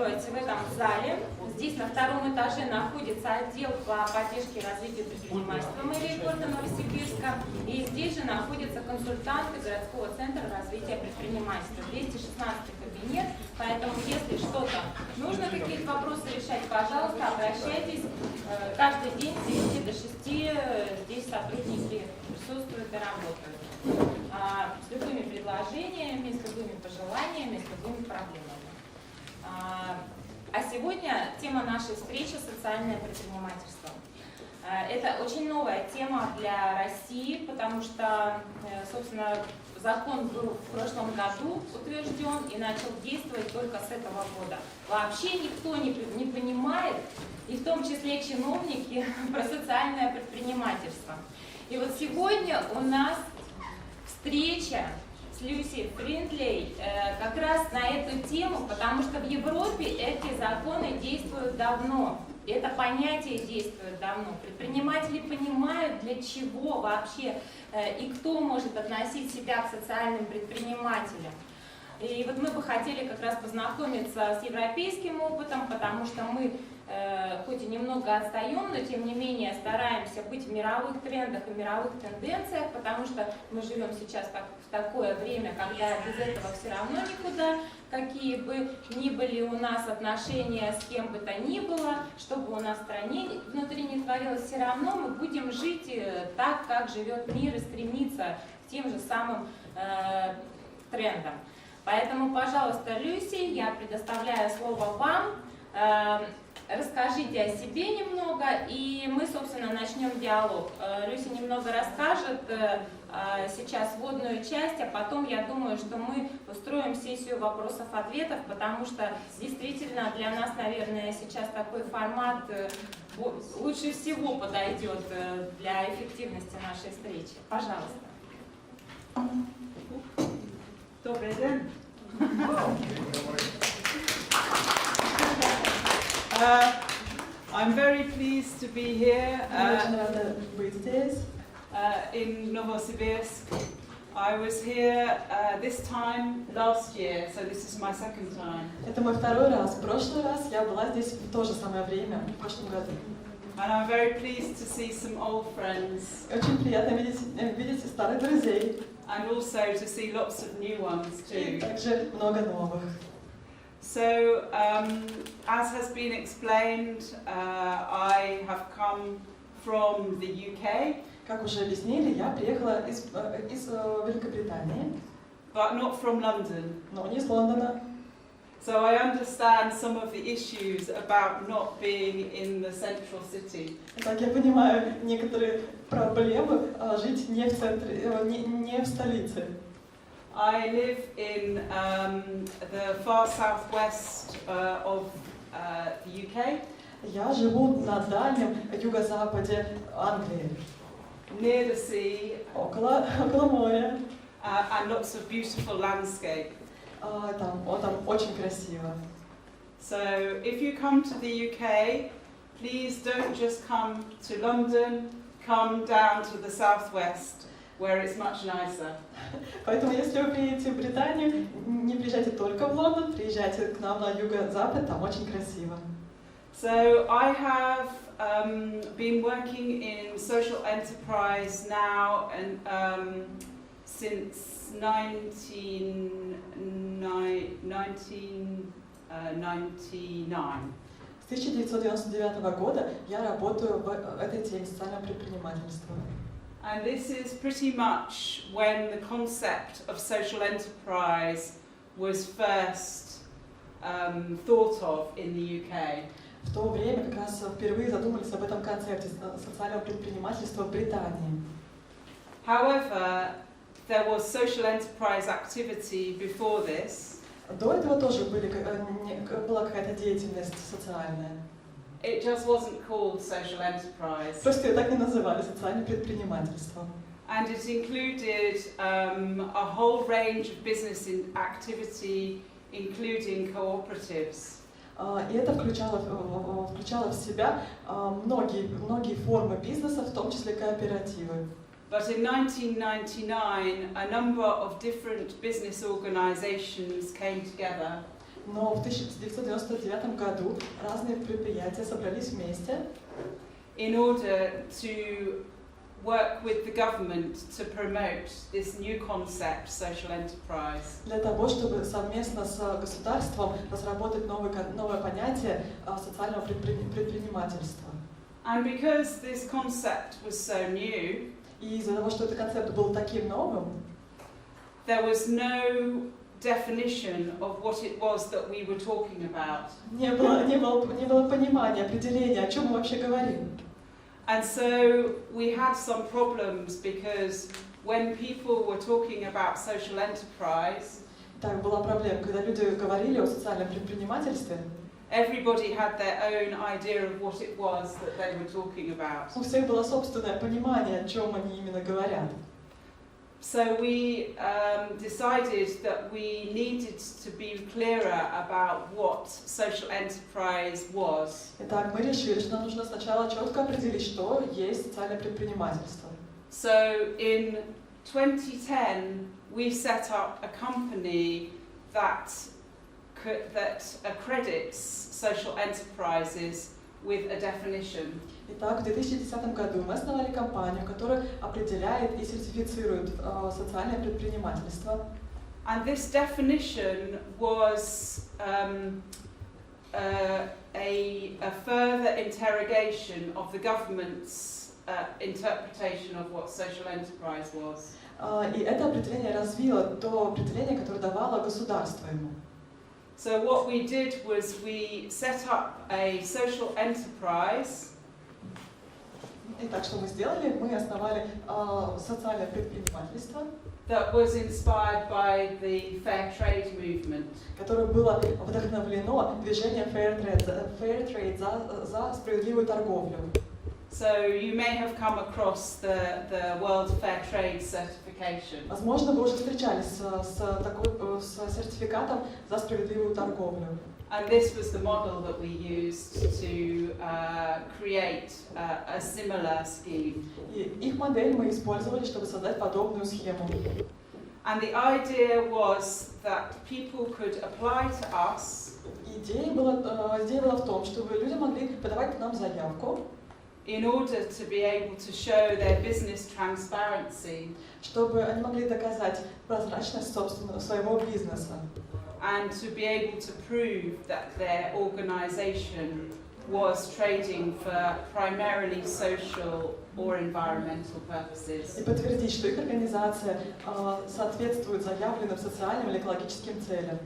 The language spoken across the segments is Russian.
находите в этом зале. Здесь на втором этаже находится отдел по поддержке и развитию предпринимательства мэрии города Новосибирска. И здесь же находятся консультанты городского центра развития предпринимательства. 216 кабинет, поэтому если что-то нужно, какие-то вопросы решать, пожалуйста, обращайтесь. Каждый день с 9 до 6 здесь сотрудники присутствуют и работают. С любыми предложениями, с любыми пожеланиями, с любыми проблемами. А сегодня тема нашей встречи – социальное предпринимательство. Это очень новая тема для России, потому что, собственно, закон был в прошлом году утвержден и начал действовать только с этого года. Вообще никто не понимает, и в том числе чиновники, про социальное предпринимательство. И вот сегодня у нас встреча с Findlay как раз на эту тему, потому что в Европе эти законы действуют давно, это понятие действует давно. Предприниматели понимают, для чего вообще и кто может относить себя к социальным предпринимателям. И вот мы бы хотели как раз познакомиться с европейским опытом, потому что мы хоть и немного отстаем, но тем не менее стараемся быть в мировых трендах и мировых тенденциях, потому что мы живем сейчас в такое время, когда без этого все равно никуда, какие бы ни были у нас отношения с кем бы то ни было, что бы у нас в стране внутри не творилось, все равно мы будем жить так, как живет мир, и стремиться к тем же самым трендам. Поэтому, пожалуйста, Люси, я предоставляю слово вам. Расскажите о себе немного, и мы, собственно, начнем диалог. Люся немного расскажет сейчас вводную часть, а потом, я думаю, что мы устроим сессию вопросов-ответов, потому что действительно для нас, наверное, сейчас такой формат лучше всего подойдет для эффективности нашей встречи. Пожалуйста. Добрый день. I'm very pleased to be here in Novosibirsk. I was here this time last year, so this is my second time. Это мой второй раз. В прошлый раз я была здесь в то же самое время, в прошлом году. And I'm very pleased to see some old friends. Очень приятно видеть старых друзей. And also to see lots of new ones too. Также много новых. So, as has been explained, I have come from the UK. Как уже объяснили, я приехала из Великобритании. But not from London. Но не из Лондона. So I understand some of the issues about not being in the central city. Так, я понимаю некоторые проблемы жить не в центре, не в столице. I live in the far southwest of the UK. Я живу на дальнем юго-западе Англии. Near the sea. Около моря. And lots of beautiful landscape. Там очень красиво. So if you come to the UK, please don't just come to London, come down to the southwest, where it's much nicer. Поэтому, если вы приедете в Британию, не приезжайте только в Лондон, приезжайте к нам на юго-запад, там очень красиво. So I have been working in social enterprise now and since 1999. С 1999 года я работаю в этой теме социального предпринимательства. And this is pretty much when the concept of social enterprise was first thought of in the UK. В то время как раз впервые задумались об этом концепте социального предпринимательства в Британии. However, there was social enterprise activity before this. До этого тоже была какая-то деятельность социальная. It just wasn't called social enterprise. Просто ее так не называли, социальное предпринимательство. And it included a whole range of business activity, including cooperatives. И это включало в себя многие формы бизнеса, в том числе кооперативы. But in 1999, a number of different business organizations came together. Но в 1999 году разные предприятия собрались вместе in order to work with the government to promote this new concept, social enterprise. для того, чтобы совместно с государством разработать новое понятие социального предпринимательства. And because this concept was so new, И из-за того, что этот концепт был таким новым, there was no definition of what it was that we were talking about. не было понимания, определения, о чем мы вообще говорим. And so we had some problems because when people were talking about social enterprise, Так, была проблема, когда люди говорили о социальном предпринимательстве, everybody had their own idea of what it was that they were talking about. у всех было собственное понимание, о чем они именно говорят. So we decided that we needed to be clearer about what social enterprise was. Итак, мы решили, что нам нужно сначала четко определить, что есть социальное предпринимательство. So in 2010, we set up a company that accredits social enterprises with a definition. Итак, в 2010 году мы основали компанию, которая определяет и сертифицирует социальное предпринимательство. And this definition was a further interrogation of the government's interpretation of what social enterprise was. И это определение развило то определение, которое давало государство ему. So what we did was we set up a social enterprise. Итак, что мы сделали? Мы основали социальное предпринимательство, That was inspired by the fair trade movement. которое было вдохновлено движением Fair Trade за справедливую торговлю. So you may have come across the World Fair Trade certification. Возможно, вы уже встречались с сертификатом за справедливую торговлю. And this was the model that we used to create a similar scheme. И их модель мы использовали, чтобы создать подобную схему. And the idea was that people could apply to us. Идея была в том, чтобы люди могли подавать к нам заявку, In order to be able to show their business transparency. Чтобы они могли доказать прозрачность собственного своего бизнеса. And to be able to prove that their organisation was trading for primarily social or environmental purposes. И подтвердить, что их организация соответствует заявленным социальным или экологическим целям.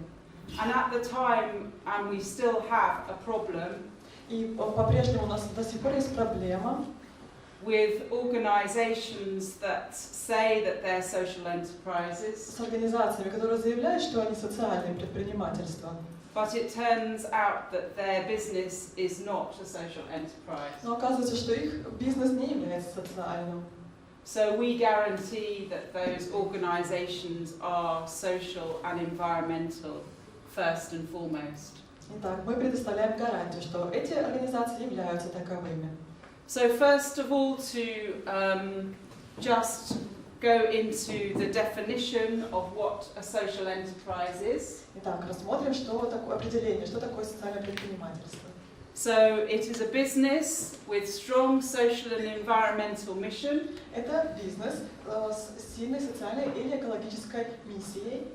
And at the time, and we still have a problem. И по-прежнему у нас до сих пор есть проблема with organisations that say that they're social enterprises. С организациями, которые заявляют, что они социальные предпринимательства. But it turns out that their business is not a social enterprise. Но оказывается, что их бизнес не является социальным. So we guarantee that those organisations are social and environmental first and foremost. Итак, мы предоставляем гарантию, что эти организации являются таковыми. So first of all, to just go into the definition of what a social enterprise is. Итак, рассмотрим, что такое определение, что такое социальное предпринимательство. So it is a business with strong social and environmental mission. Это бизнес с сильной социальной или экологической миссией.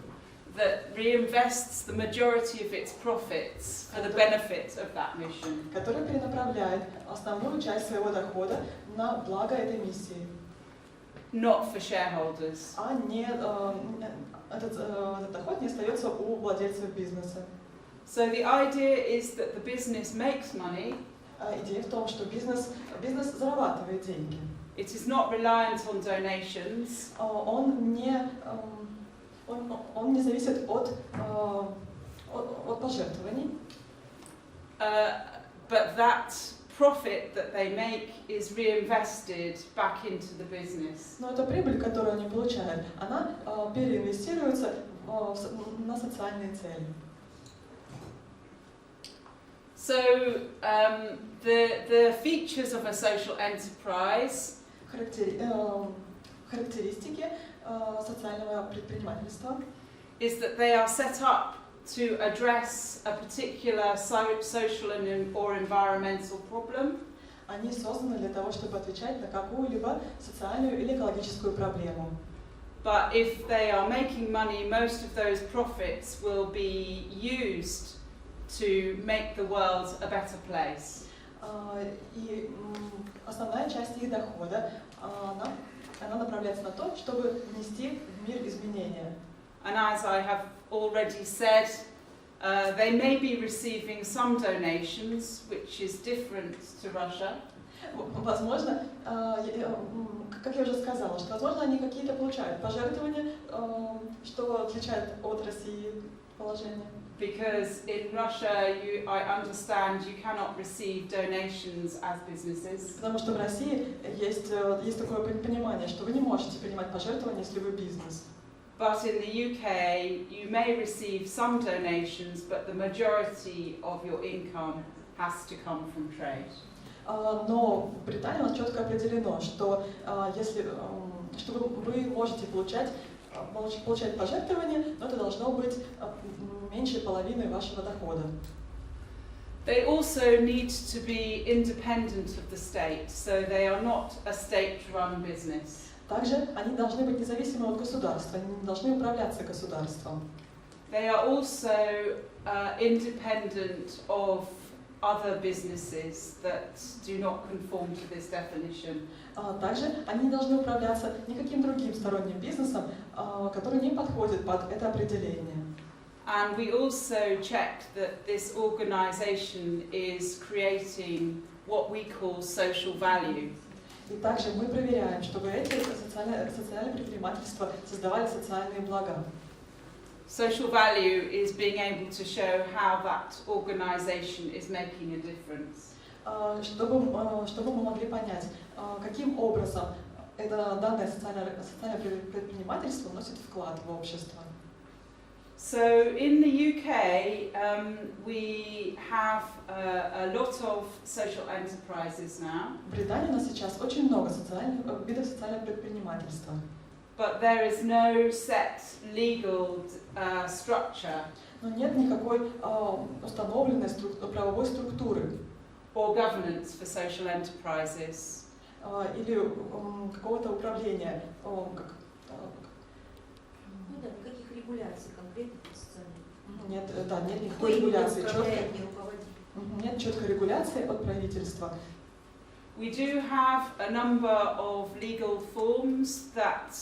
That reinvests the majority of its profits for the benefit of that mission. Который перенаправляет основную часть своего дохода на благо этой миссии. Not for shareholders. А не этот доход не остается у владельцев бизнеса. So the idea is that the business makes money. Идея в том, что бизнес зарабатывает деньги. It is not reliant on donations. Он не зависит от пожертвований. But that profit that they make is reinvested back into the business. Но эта прибыль, которую они получают, она переинвестируется на социальные цели. So the features of a social enterprise. Характеристики социального предпринимательства Is that they are set up to address a particular social or environmental problem. Они созданы для того, чтобы отвечать на какую-либо социальную или экологическую проблему. But if they are making money, most of those profits will be used to make the world a better place. И основная часть их дохода, она направляется на то, чтобы внести в мир изменения. And as I have already said, they may be receiving some donations, which is different to Russia. Возможно, как я уже сказала, что возможно они какие-то получают пожертвования, что отличает от России положение. Because in Russia, I understand you cannot receive donations as businesses. Потому что в России есть такое понимание, что вы не можете принимать пожертвования, если вы бизнес. But in the UK, you may receive some donations, but the majority of your income has to come from trade. Но в Британии у нас четко определено, что что вы можете получать пожертвования, но это должно быть меньше половины вашего дохода. They also need to be independent of the state, so they are not a state-run business. Также они должны быть независимы от государства, они не должны управляться государством. They are also independent of other businesses that do not conform to this definition. Также они не должны управляться никаким другим сторонним бизнесом, который не подходит под это определение. And we also checked that this organisation is creating what we call social value. И также мы проверяем, чтобы эти социальные предпринимательства создавали социальные блага. Social value is being able to show how that organisation is making a difference. Чтобы мы могли понять, каким образом это данное социальное предпринимательство вносит вклад в общество. So in the UK, we have a lot of social enterprises now. В Британии у нас сейчас очень много видов социального предпринимательства. But there is no set legal structure. Но нет никакой установленной правовой структуры. Or governance for social enterprises. Или какого-то управления. Никаких регуляций конкретных социальных. Нет никакой регуляции. Нет четкой регуляции от правительства. We do have a number of legal forms that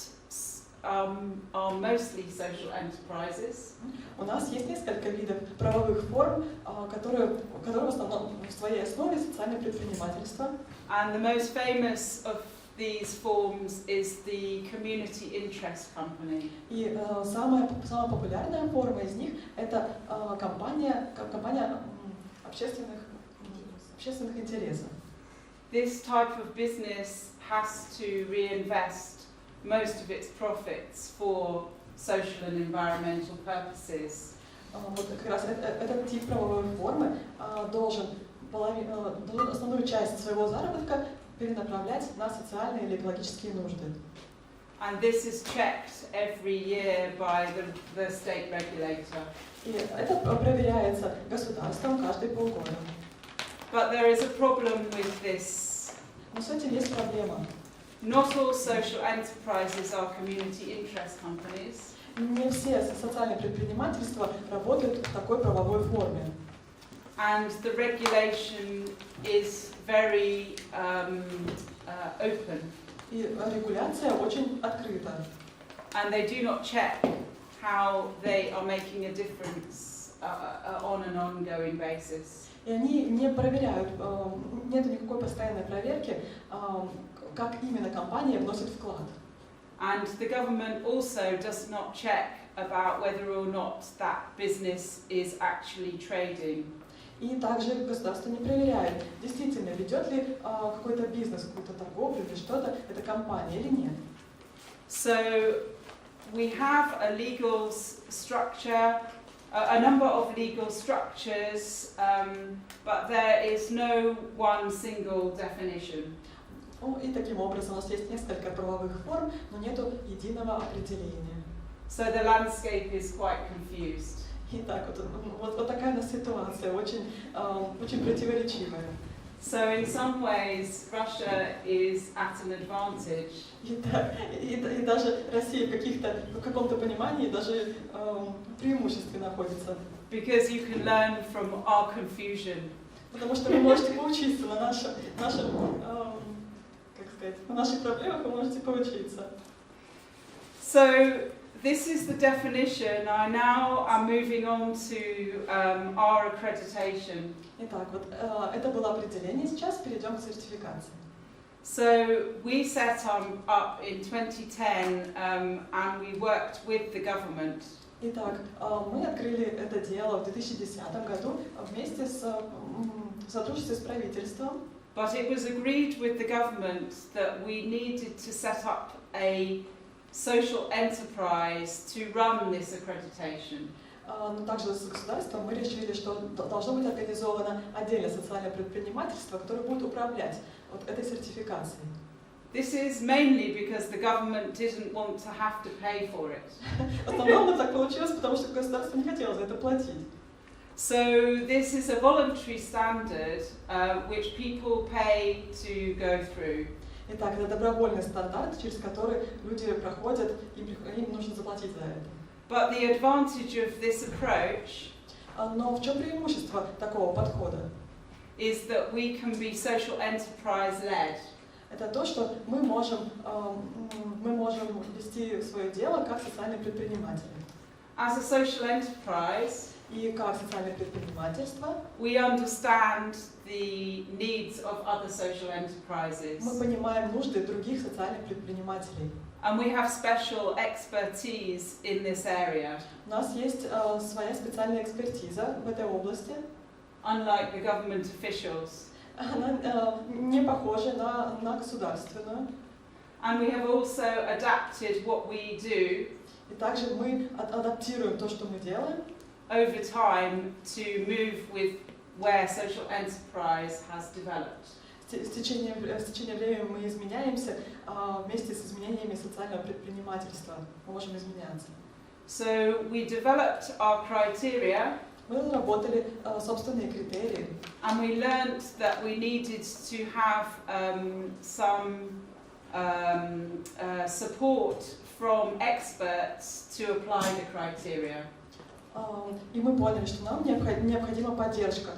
are mostly social enterprises. У нас есть несколько видов правовых форм, которые в основном в своей основе социальное предпринимательство. And the most famous of these forms is the community interest company. И самая популярная форма из них это компания общественных интересов. This type of business has to reinvest most of its profits for social and environmental purposes. Вот как раз этот тип правовой формы должен основную часть своего заработка перенаправлять на социальные или экологические нужды. And this is checked every year by the state regulator. И это проверяется государством каждые полгода. But there is a problem with this. Но с этим есть проблема. Not all social enterprises are community interest companies. Не все социальные предпринимательства работают в такой правовой форме. And the regulation is very open. И регуляция очень открыта. And they do not check how they are making a difference on an ongoing basis. И они не проверяют, нет никакой постоянной проверки, как именно компания вносит вклад. And the government also does not check about whether or not that business is actually trading. И также государство не проверяет, действительно ведет ли какой-то бизнес, какую-то торговлю или что-то, эта компания или нет. So we have a legal structure, a number of legal structures, but there is no one single definition. И таким образом у нас есть несколько правовых форм, но нету единого определения. So the landscape is quite confused. Итак, вот такая у нас ситуация, очень противоречивая. So in some ways, Russia is at an advantage. И даже Россия в каком-то понимании даже в преимуществе находится. Because you can learn from our confusion. Потому что вы можете поучиться на наших проблемах, вы можете поучиться. So this is the definition. I now am moving on to our accreditation. Итак, вот это было определение. Сейчас перейдем к сертификации. So we set up in 2010 and we worked with the government. Итак, мы открыли это дело в 2010 году вместе в сотрудничестве с правительством. But it was agreed with the government that we needed to set up a social enterprise to run this accreditation. Но также с государством мы решили, что должно быть организовано отдельное социальное предпринимательство, которое будет управлять вот этой сертификацией. This is mainly because the government didn't want to have to pay for it. В основном так получилось, потому что государство не хотело за это платить. So this is a voluntary standard which people pay to go through. Итак, это добровольный стандарт, через который люди проходят, и им нужно заплатить за это. But the advantage of this approach Но в чем преимущество такого подхода? is that we can be social enterprise led. Это то, что мы можем вести свое дело как социальные предприниматели. As a social enterprise, И как социальное предпринимательство we understand the needs of other social enterprises. мы понимаем нужды других социальных предпринимателей. And we have special expertise in this area. У нас есть своя специальная экспертиза в этой области. Unlike the government officials. Она не похожа на государственную. And we have also adapted what we do И также мы адаптируем то, что мы делаем, over time to move with where social enterprise has developed. с течением времени мы изменяемся вместе с изменениями социального предпринимательства. Мы можем изменяться. So we developed our criteria. Мы разработали собственные критерии. And we learnt that we needed to have some support from experts to apply the criteria. И мы поняли, что нам необходима поддержка,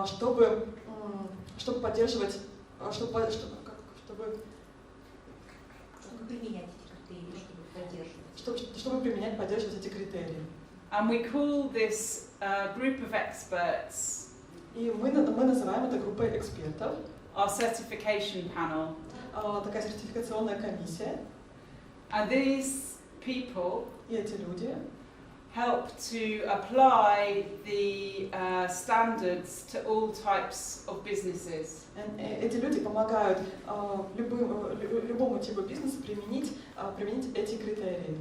чтобы поддерживать, чтобы применять эти критерии, чтобы поддерживать. Чтобы применять, поддерживать эти критерии. And we call this group of experts И мы называем это группой экспертов. our certification panel. Такая сертификационная комиссия. And these people И эти люди help to apply the standards to all types of businesses. Эти люди помогают любому типу бизнеса применить эти критерии.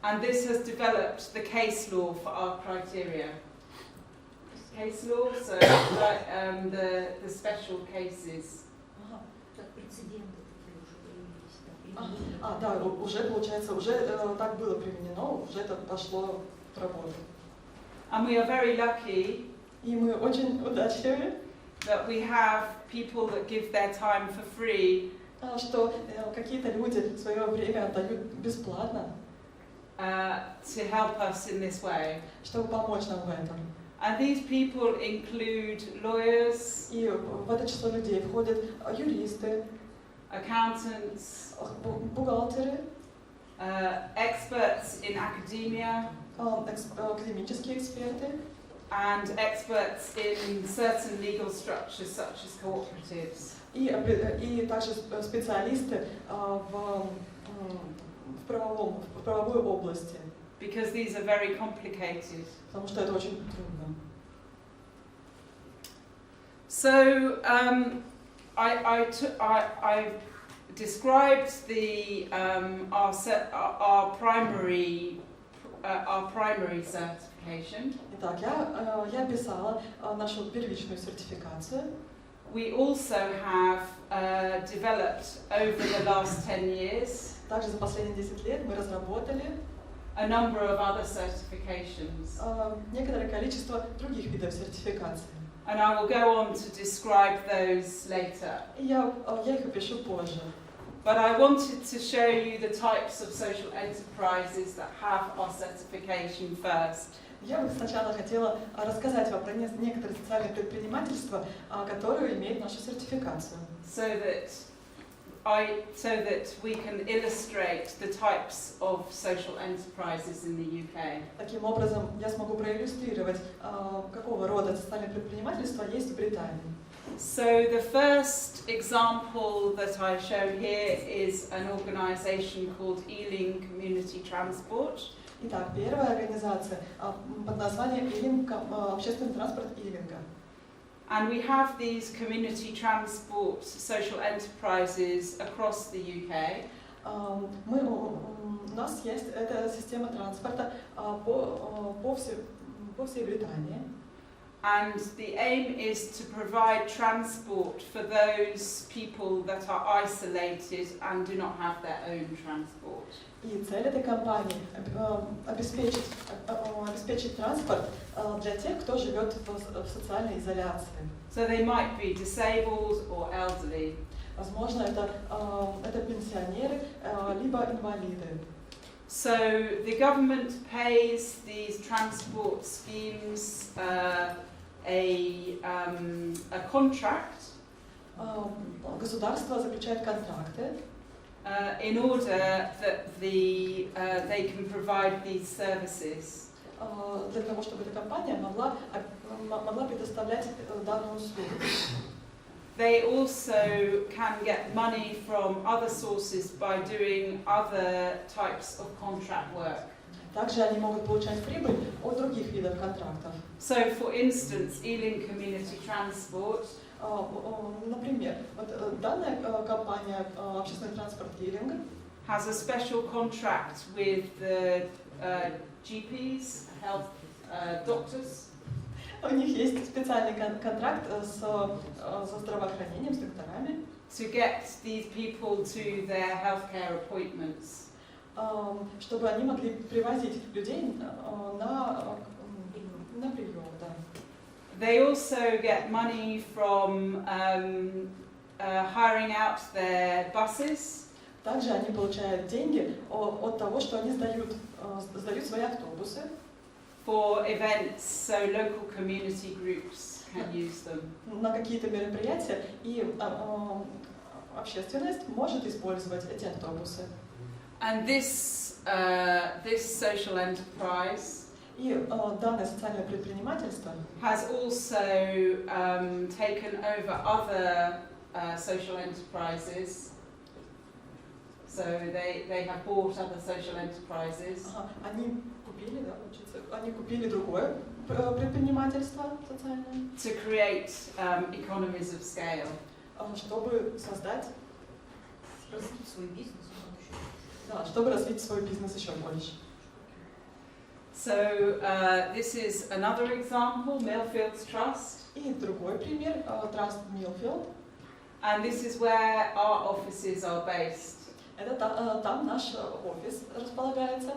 And this has developed the case law for our criteria. Case law, so the special cases. Как прецеденты такие уже появились. Да, уже получается, уже так было применено, уже это пошло в работу. And we are very lucky И мы очень удачливы, that we have people that give their time for free что какие-то люди свое время отдают бесплатно, to help us in this way. чтобы помочь нам в этом. And these people include lawyers, И в это число людей входят юристы, accountants, бухгалтеры, experts in academia, академические эксперты and experts in certain legal structures such as cooperatives. и также специалисты в правовой области, Because these are very complicated. потому что это очень трудно. So I described our primary certification. Итак, я описала нашу первичную сертификацию. We also have developed over the last 10 years Также за последние 10 лет мы разработали a number of other certifications. Некоторое количество других видов сертификации. And I will go on to describe those later. Я их опишу позже. But I wanted to show you the types of social enterprises that have our certification first. Я бы сначала хотела рассказать вам про некоторые социальные предпринимательства, которые имеют нашу сертификацию. So that we can illustrate the types of social enterprises in the UK. Таким образом, я смогу проиллюстрировать, какого рода социальные предпринимательства есть в Британии. So the first example that I show here is an organisation called Ealing Community Transport. Итак, первая организация под названием Ealing, общественный транспорт Ealing. And we have these community transport social enterprises across the UK. У нас есть эта система транспорта по всей Британии. And the aim is to provide transport for those people that are isolated and do not have their own transport. И цель этой кампании обеспечить транспорт для тех, кто живет в социальной изоляции. So they might be disabled or elderly. Возможно, это пенсионеры либо инвалиды. So the government pays these transport schemes a contract Государство заключает контракты in order that they can provide these services. Для того, чтобы эта компания могла предоставлять данную услугу. They also can get money from other sources by doing other types of contract work. Также они могут получать прибыль от других видов контрактов. So, for instance, Ealing Community Transport. Например, вот данная компания общественный транспорт Ealing has a special contract with the GPs, health doctors. У них есть специальный контракт со здравоохранением, с докторами. To get these people to their healthcare appointments. Чтобы они могли привозить людей на прием, да. They also get money from hiring out their buses. Также они получают деньги от того, что они сдают свои автобусы. For events, so local community groups can use them. На какие-то мероприятия, и общественность может использовать эти автобусы. And this social enterprise И данное социальное предпринимательство has also taken over other social enterprises. So they have bought other social enterprises. Они купили другое предпринимательство социальное. To create economies of scale. Чтобы создать, Развить свой бизнес. да, чтобы развить свой бизнес еще больше. So this is another example, Millfields Trust. И другой пример, Trust Millfield. And this is where our offices are based. Это там наш офис располагается.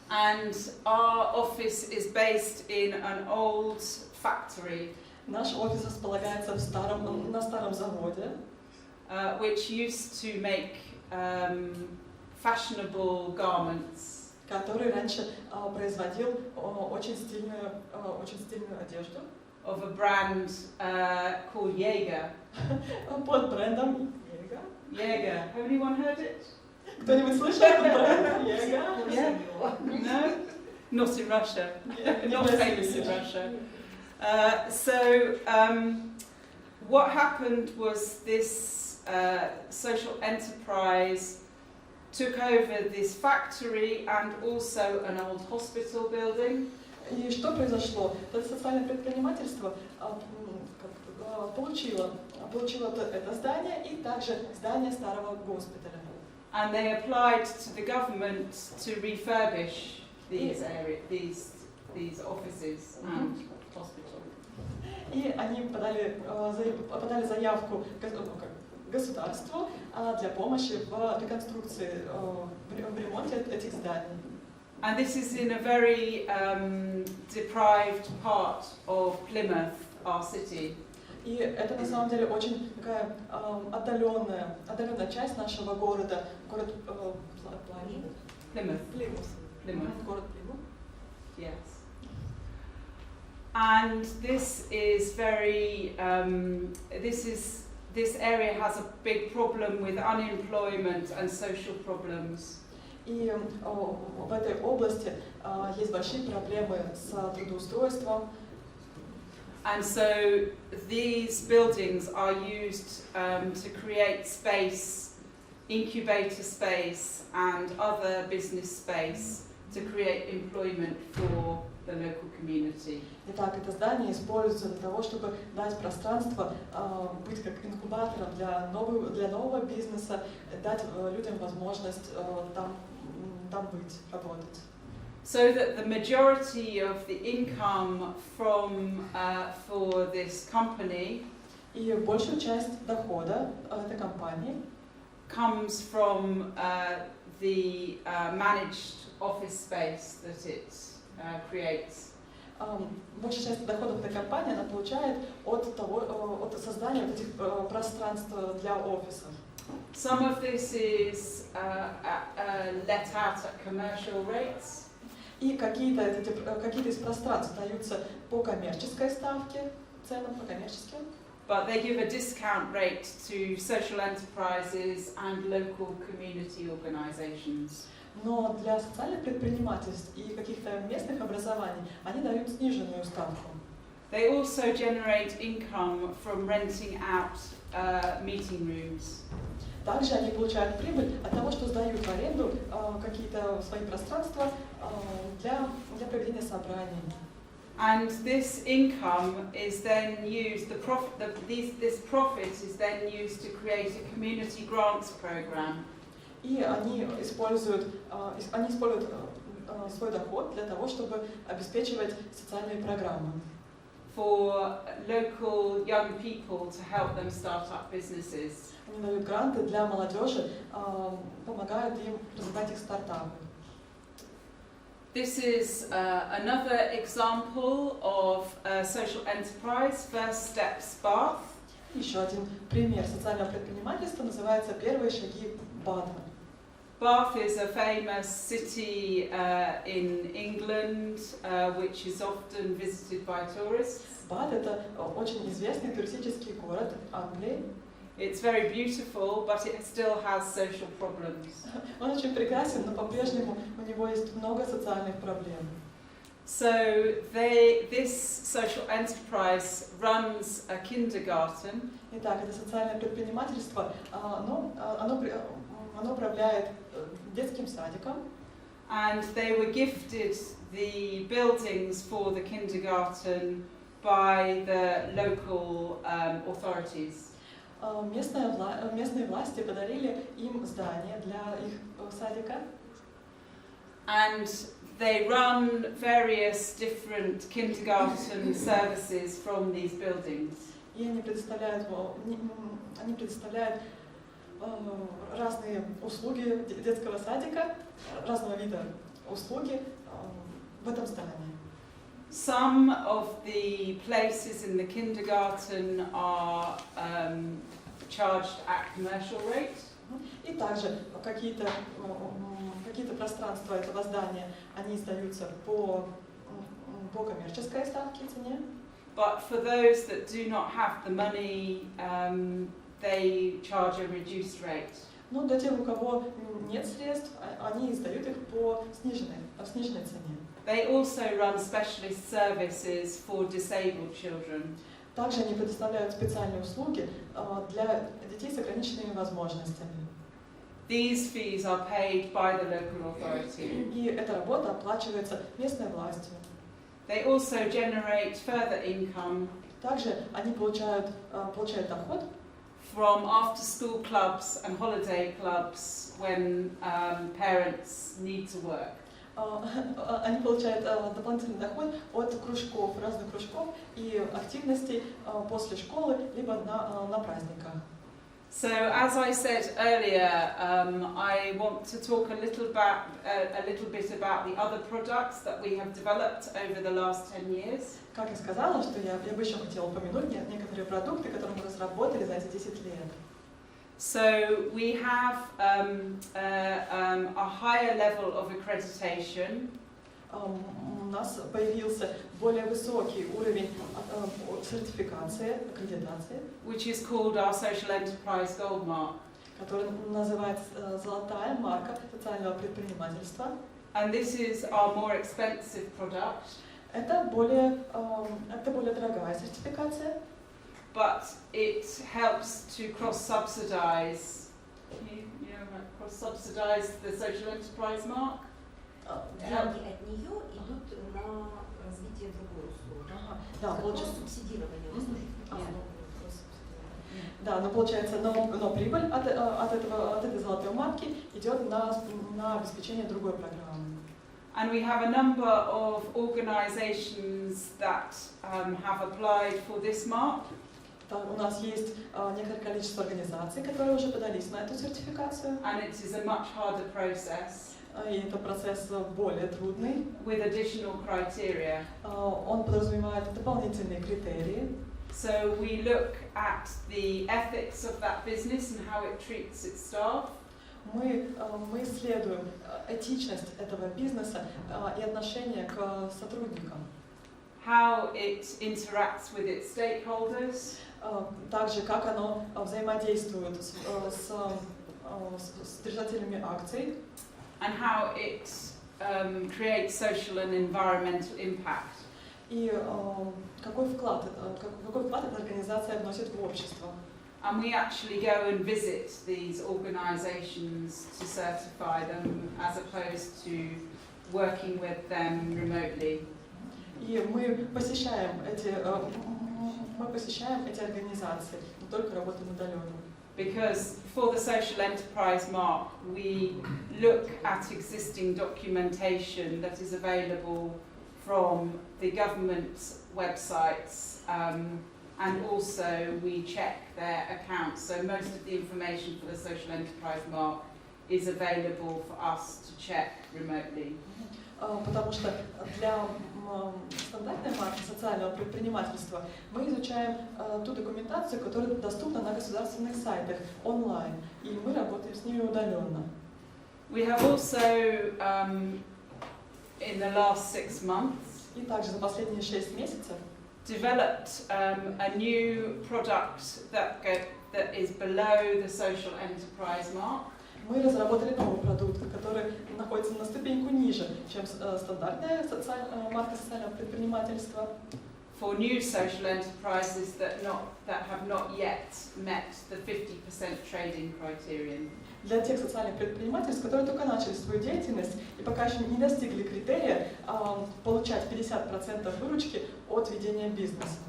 And our office is based in an old factory. Наш офис располагается на старом заводе, Which used to make fashionable garments. который раньше производил очень стильную одежду. Of a brand called Jaeger. Под брендом Jaeger. Jaeger. Have anyone heard it? Кто-нибудь слышал этот бренд Jaeger? Yeah. No? Not in Russia. Not famous in Russia. So what happened was this social enterprise took over this factory and also an old hospital building. И что произошло? Это социальное предпринимательство получило это здание и также здание старого госпиталя. And they applied to the government to refurbish these offices and hospital. И они подали заявку государству для помощи в реконструкции, в ремонте этих зданий. And this is in a very deprived part of Plymouth, our city. И это на самом деле очень такая отдаленная часть нашего города, город Plymouth. Плимут. Город Плимут. Yes. And this is very, this area has a big problem with unemployment and social problems. И в этой области есть большие проблемы с трудоустройством. And so these buildings are used to create space, incubator space and other business space to create employment for the local community. Итак, это здание используется для того, чтобы дать пространство, быть как инкубатором для нового бизнеса, дать людям возможность там быть, работать. So that the majority of the income from for this company И большую часть дохода этой компании comes from the managed office space that it creates. Большая часть доходов этой компании она получает от создания вот этих пространств для офисов. Some of this is let out at commercial rates. И какие-то из пространств даются по коммерческой ставке, ценам по коммерческим. But they give a discount rate to social enterprises and local community organizations. Но для социальных предпринимательств и каких-то местных образований они дают сниженную ставку. They also generate income from renting out meeting rooms. Также они получают прибыль от того, что сдают в аренду какие-то свои пространства для проведения собраний. And this income is then used, this profit is then used to create a community grants program. И они используют свой доход для того, чтобы обеспечивать социальные программы. For local young people to help them start up businesses. Они дают гранты для молодежи, помогают им развивать их стартапы. This is another example of social enterprise, First Steps Bath. Еще один пример социального предпринимательства называется «Первые шаги Бата». Bath is a famous city in England, which is often visited by tourists. Бат – это очень известный туристический город Англии. It's very beautiful, but it still has social problems. Он очень прекрасен, но по-прежнему у него есть много социальных проблем. So this social enterprise runs a kindergarten. Итак, это социальное предпринимательство, оно управляет детским садиком. And they were gifted the buildings for the kindergarten by the local authorities. Местные власти подарили им здание для их садика. And they run various different kindergarten services from these buildings. И они предоставляют разные услуги детского садика, разного вида услуги в этом здании. Some of the places in the kindergarten are charged at commercial rate. И также какие-то пространства этого здания, они сдаются по коммерческой ставке цене. But for those that do not have the money, they charge a reduced rate. Но для тех, у кого нет средств, они сдают их по сниженной цене. They also run specialist services for disabled children. Также они предоставляют специальные услуги для детей с ограниченными возможностями. These fees are paid by the local authority. И эта работа оплачивается местной властью. They also generate further income. Также они получают доход from after-school clubs and holiday clubs when parents need to work. Они получают дополнительный доход от кружков, разных кружков и активностей после школы, либо на праздниках. So, as I said earlier, I want to talk a little bit about the other products that we have developed over the last 10 years. Как я сказала, что я бы еще хотела упомянуть некоторые продукты, которые мы разработали за эти 10 лет. So we have a higher level of accreditation. У нас появился более высокий уровень сертификации, аккредитации, Which is called our Social Enterprise Gold Mark. который называется «Золотая марка социального предпринимательства». And this is our more expensive product. Это более дорогая сертификация, But it helps to cross-subsidize, cross-subsidize the social enterprise mark. Деньги от нее идут на развитие другой услуги. Да, получается. Субсидирование Да, но получается, но прибыль от этой золотой марки идет на обеспечение другой программы. And we have a number of organizations that have applied for this mark. У нас есть некоторое количество организаций, которые уже подались на эту сертификацию. And it is a much harder process. И это процесс более трудный. With additional criteria. Он подразумевает дополнительные критерии. So we look at the ethics of that business and how it treats its staff. Мы исследуем этичность этого бизнеса и отношение к сотрудникам. How it interacts with its stakeholders. Также как оно взаимодействует с держателями акций. And how it creates social and environmental impact. И какой вклад эта организация вносит в общество. And we actually go and visit these organisations to certify them, as opposed to working with them remotely. И мы посещаем эти организации, не только работаем удаленно. Because for the social enterprise mark, we look at existing documentation that is available from the government websites, and also we check their accounts. So most of the information for the social enterprise mark is available for us to check remotely. Потому что для стандартной марки социального предпринимательства мы изучаем ту документацию, которая доступна на государственных сайтах онлайн, и мы работаем с ними удаленно. We have also, in the last 6 months, И также за последние 6 месяцев developed a new product that is below the social enterprise mark. мы разработали новый продукт, который находится на ступеньку ниже, чем стандартная марка социального предпринимательства. For new social enterprises that have not yet met the 50% trading criterion. Для тех социальных предпринимательств, которые только начали свою деятельность и пока еще не достигли критерия получать 50% выручки от ведения бизнеса.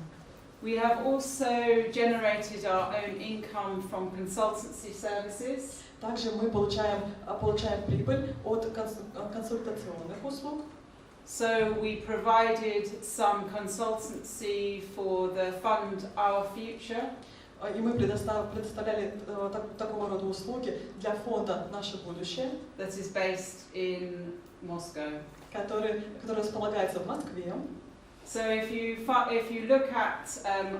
We have also generated our own income from consultancy services. Также мы получаем прибыль от консультационных услуг. So we provided some consultancy for the fund Our Future. И мы предоставляли такого рода услуги для фонда «Наше будущее», that is based in Moscow. который располагается в Москве. So if you look at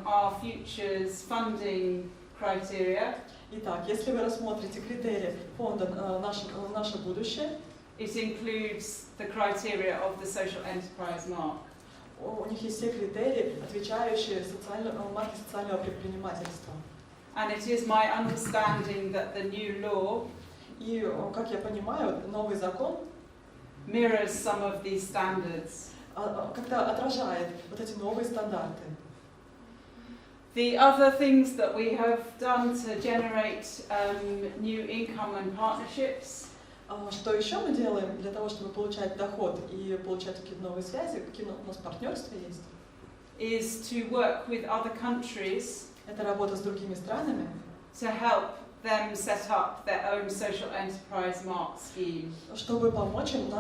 Our Future's funding criteria, Итак, если вы рассмотрите критерии фонда «Наше будущее», it includes the criteria of the social enterprise mark. у них есть все критерии, отвечающие марке социального предпринимательства. And it is my understanding that the new law И, как я понимаю, новый закон mirrors some of these standards. как-то отражает вот эти новые стандарты. The other things that we have done to generate new income and partnerships. Что еще мы делаем для того, чтобы получать доход и получать какие-то новые связи, какие у нас партнерства есть? Is to work with other countries. Это работа с другими странами. To help them set up their own social enterprise mark scheme. Чтобы помочь им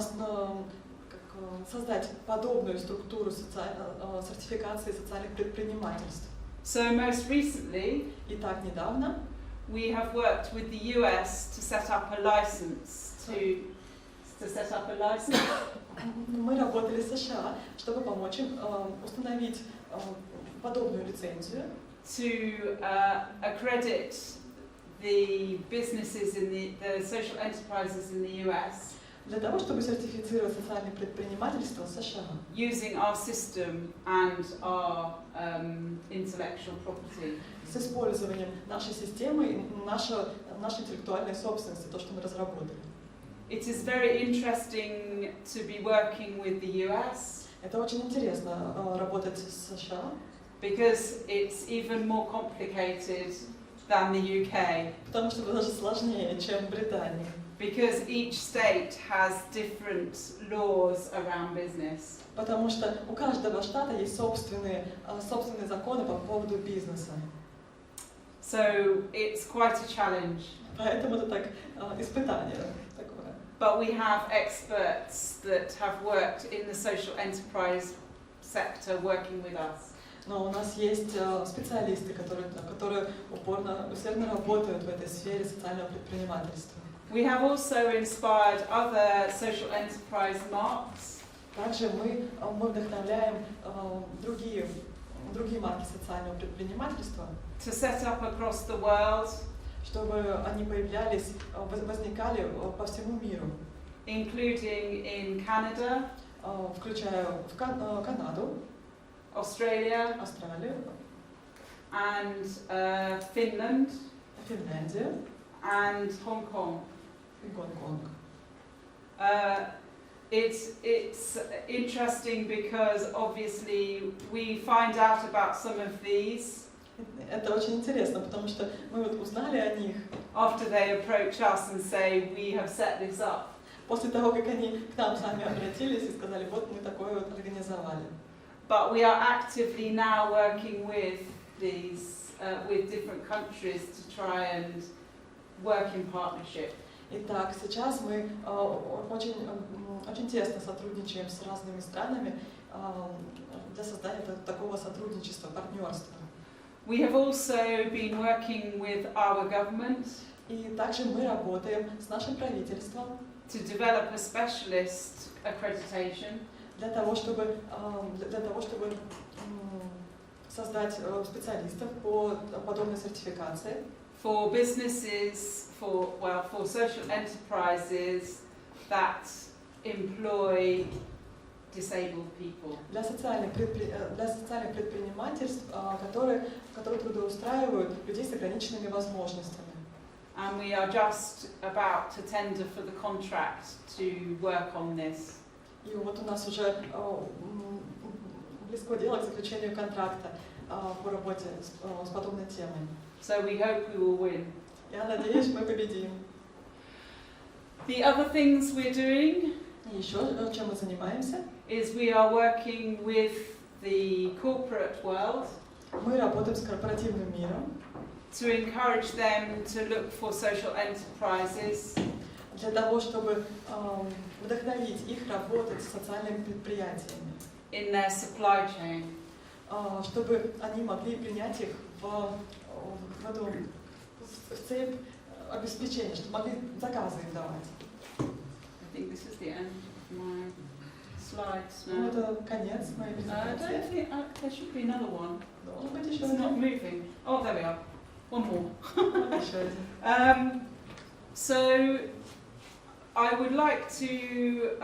создать подобную структуру сертификации социальных предпринимательств. So most recently, И так недавно we have worked with the US to set up a license to set up a license. Мы работали с США, чтобы помочь им установить подобную лицензию. To accredit the businesses in the social enterprises in the US. Для того, чтобы сертифицировать социальное предпринимательство в США. Using our system and our intellectual property. С использованием нашей системы и нашей интеллектуальной собственности, то, что мы разработали. It is very interesting to be working with the US. Это очень интересно работать с США. Because it's even more complicated than the UK. Потому что это даже сложнее, чем в Британии. Because each state has different laws around business. Потому что у каждого штата есть собственные законы по поводу бизнеса. So it's quite a challenge. Поэтому это так испытание такое. But we have experts that have worked in the social enterprise sector working with us. Но у нас есть специалисты, которые усердно работают в этой сфере социального предпринимательства. We have also inspired other social enterprise marks. Также мы вдохновляем другие марки социального предпринимательства. To set up across the world. Чтобы они возникали по всему миру. Including in Canada. Включая Канаду. Australia, and Finland, Финляндия, and Hong Kong. It's interesting because obviously we find out about some of these. Это очень интересно, потому что мы вот узнали о них. After they approach us and say we have set this up. После того, как они к нам сами обратились и сказали, вот мы такое вот организовали. But we are actively now working with these, with different countries to try and work in partnership. Итак, сейчас мы очень тесно сотрудничаем с разными странами для создания такого сотрудничества, партнерства. We have also been working with our government. И также мы работаем с нашим правительством. To develop a specialist accreditation. Для того, чтобы создать специалистов по подобной сертификации. For businesses, for social enterprises that employ disabled people. Для социальных предпринимательств, которые трудоустраивают людей с ограниченными возможностями. And we are just about to tender for the contract to work on this. И вот у нас уже близко дело к заключению контракта по работе с подобной темой. So we hope we will win. Я надеюсь, мы победим. The other things we're doing Еще чем мы занимаемся? Is we are working with the corporate world. Мы работаем с корпоративным миром. To encourage them to look for social enterprises. Для того, чтобы вдохновить их работать с социальными предприятиями. In their supply chain. Чтобы они могли принять их в цепь обеспечения, чтобы могли заказы им давать. I think this is the end of my slides now. Ну, это конец моей презентации. I don't think there should be another one. Должен быть еще It's not один. moving. Oh, there we are. One more. Еще один. So I would like to,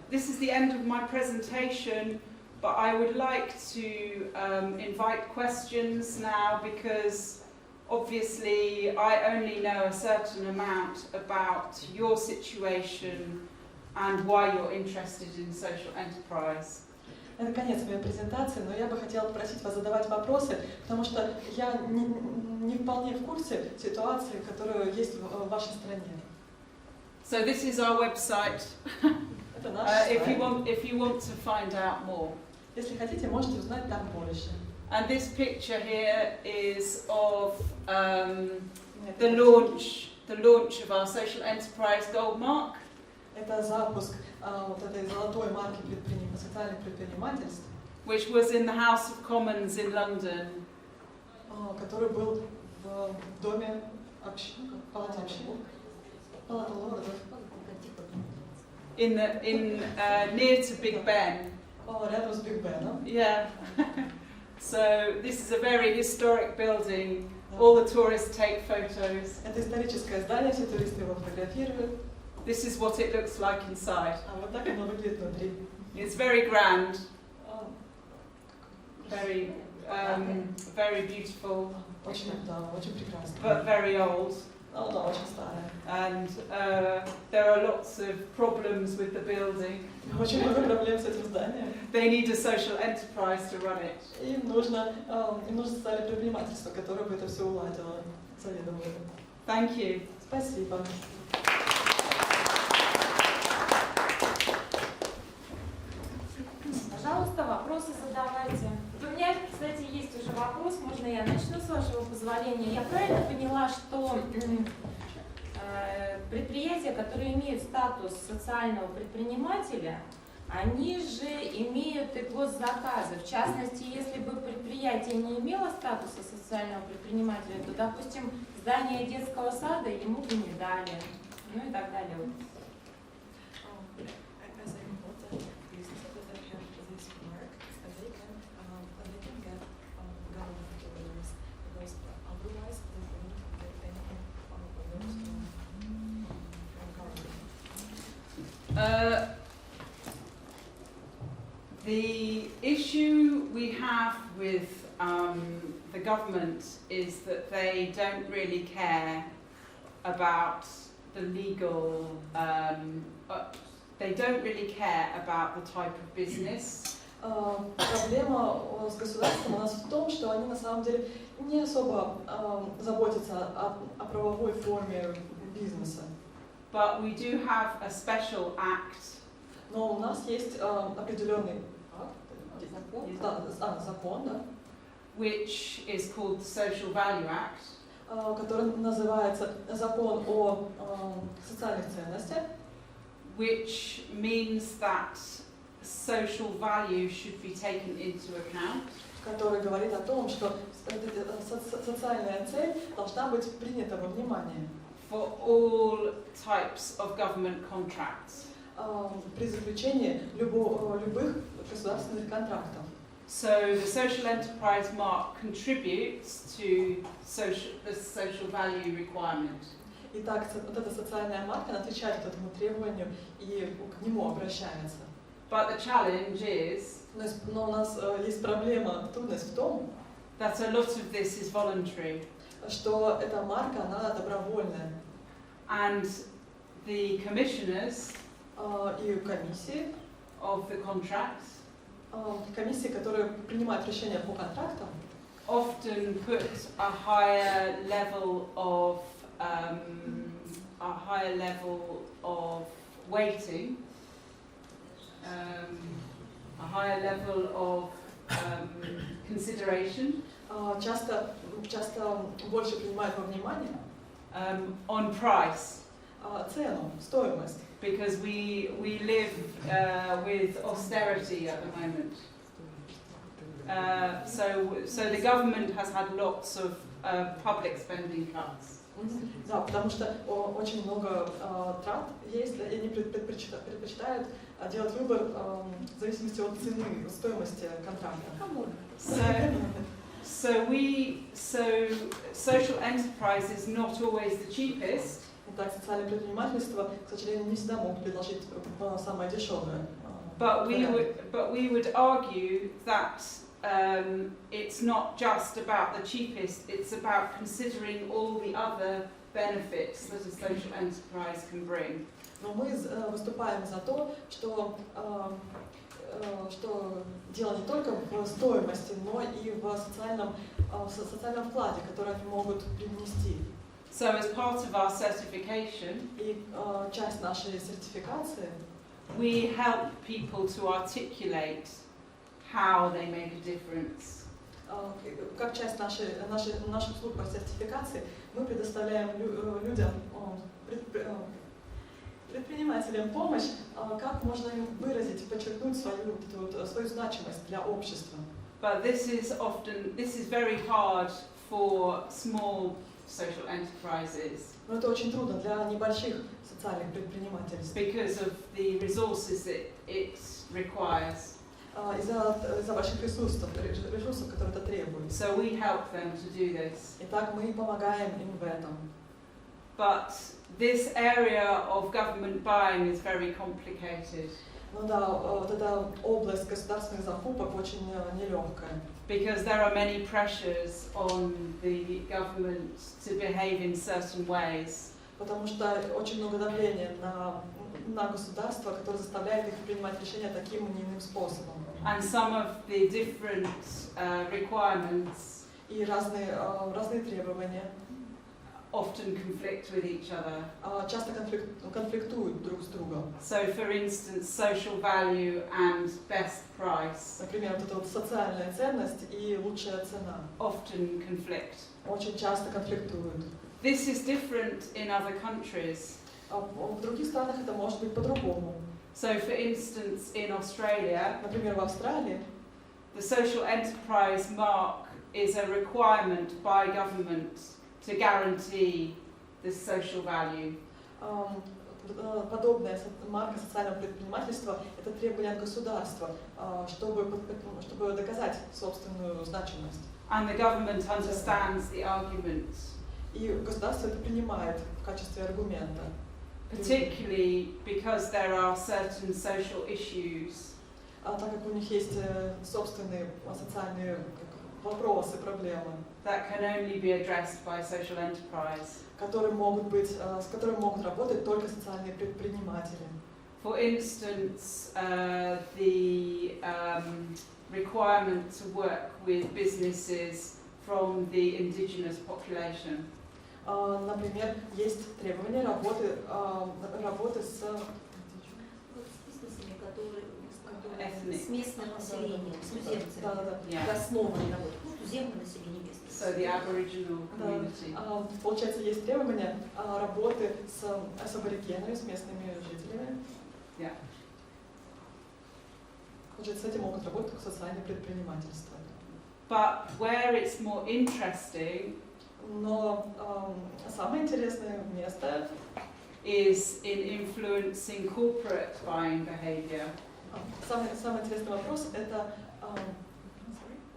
this is the end of my presentation, but I would like to invite questions now because obviously I only know a certain amount about your situation and why you're interested in social enterprise. Это конец моей презентации, но я бы хотела попросить вас задавать вопросы, потому что я не вполне в курсе ситуации, которая есть в вашей стране. So this is our website. Это наш сайт. If you want to find out more. Если хотите, можете узнать там больше. And this picture here is of the launch of our social enterprise gold mark. Это запуск вот этой золотой марки социальных предпринимательств, which was in the House of Commons in London. Который был в доме Палата общин. Палата лордов. Near to Big Ben. Рядом с Биг Беном. Yeah. So this is a very historic building. All the tourists take photos. Это историческое здание, все туристы его фотографируют. This is what it looks like inside. А вот так оно выглядит внутри. It's very grand. Very, very beautiful. Очень, да, очень прекрасно. But very old. Но да, очень старое. And there are lots of problems with the building. Очень много проблем с этим зданием. They need a social enterprise to run it. Им нужно социальное предпринимательство, которое бы это все уладило. Заведомо. Thank you. Спасибо. Пожалуйста, вопросы задавайте. У меня, кстати, есть уже вопрос, можно я начну, с вашего позволения. Я правильно поняла, что предприятия, которые имеют статус социального предпринимателя, они же имеют и госзаказы. В частности, если бы предприятие не имело статуса социального предпринимателя, то, допустим, здание детского сада ему бы не дали, ну и так далее. The issue we have with the government is that they don't really care about the legal, they don't really care about the type of business. Проблема с государством у нас в том, что они на самом деле не особо заботятся о правовой форме бизнеса. But we do have a special act. Но у нас есть определенный закон, да, which is called the Social Value Act, который называется Закон о социальных ценностях, which means that social value should be taken into account. Который говорит о том, что социальная цель должна быть принята во внимание. For all types of government contracts. При заключении любых государственных контрактов. So the social enterprise mark contributes to the social value requirement. Итак, вот эта социальная марка отвечает этому требованию и к нему обращается. But the challenge is Но у нас есть проблема, трудность в том, that a lot of this is voluntary. Что эта марка, она добровольная. And the commissioners и комиссии of the contracts, комиссии, которые принимают решения по контрактам, often put a higher level of weighting, a higher level of consideration. Часто больше принимают во внимание on price. Цену, стоимость. Because we live with austerity at the moment. So the government has had lots of public spending cuts. Да, потому что очень много трат есть, и они предпочитают делать выбор в зависимости от цены, стоимости контракта. So social enterprise is not always the cheapest. Итак, социальное предпринимательство, к сожалению, не всегда могут предложить самое дешевое. But we would argue that it's not just about the cheapest, it's about considering all the other benefits that a social enterprise can bring. Но мы выступаем за то, что дело не только в стоимости, но и в социальном вкладе, который они могут привнести. So as part of our certification, и часть нашей сертификации, we help people to articulate how they make a difference. Как часть наших услуг по сертификации, мы предоставляем людям, предпринимателям помощь, как можно им выразить, подчеркнуть свою значимость для общества. But this is very hard for small social enterprises. Но это очень трудно для небольших социальных предпринимательств. Because of the resources that it requires. Из-за больших ресурсов, которые это требует. So we help them to do this. Итак, мы помогаем им в этом. But this area of government buying is very complicated. Ну да, вот эта область государственных закупок очень нелегкая. Because there are many pressures on the government to behave in certain ways. Потому что очень много давления на государство, которое заставляет их принимать решения таким или иным способом. And some of the different requirements И разные требования often conflict with each other. Часто конфликтуют друг с другом. So, for instance, social value and best price Например, вот эта вот социальная ценность и лучшая цена often conflict. очень часто конфликтуют. This is different in other countries. В других странах это может быть по-другому. So, for instance, in Australia, Например, в Австралии the social enterprise mark is a requirement by government to guarantee the social value. Подобная марка социального предпринимательства – это требование от государства, чтобы доказать собственную значимость. And the government understands the argument. И государство это принимает в качестве аргумента. Particularly because there are certain social issues Так как у них есть собственные социальные вопросы, проблемы, that can only be addressed by social enterprise. с которыми могут работать только социальные предприниматели. For instance, the requirement to work with businesses from the indigenous population. Например, есть требования работы с бизнесами, которые Ethnic. с местным населением, с туземцами, Yeah. основанные работы, туземное население местное. So the Aboriginal community. Получается, есть требования работы с аборигенами, с местными жителями. Yeah. Получается, с этим могут работать как социальные предпринимательства. But where it's more interesting Но самое интересное место is in influencing corporate buying behaviour. Самый интересный вопрос это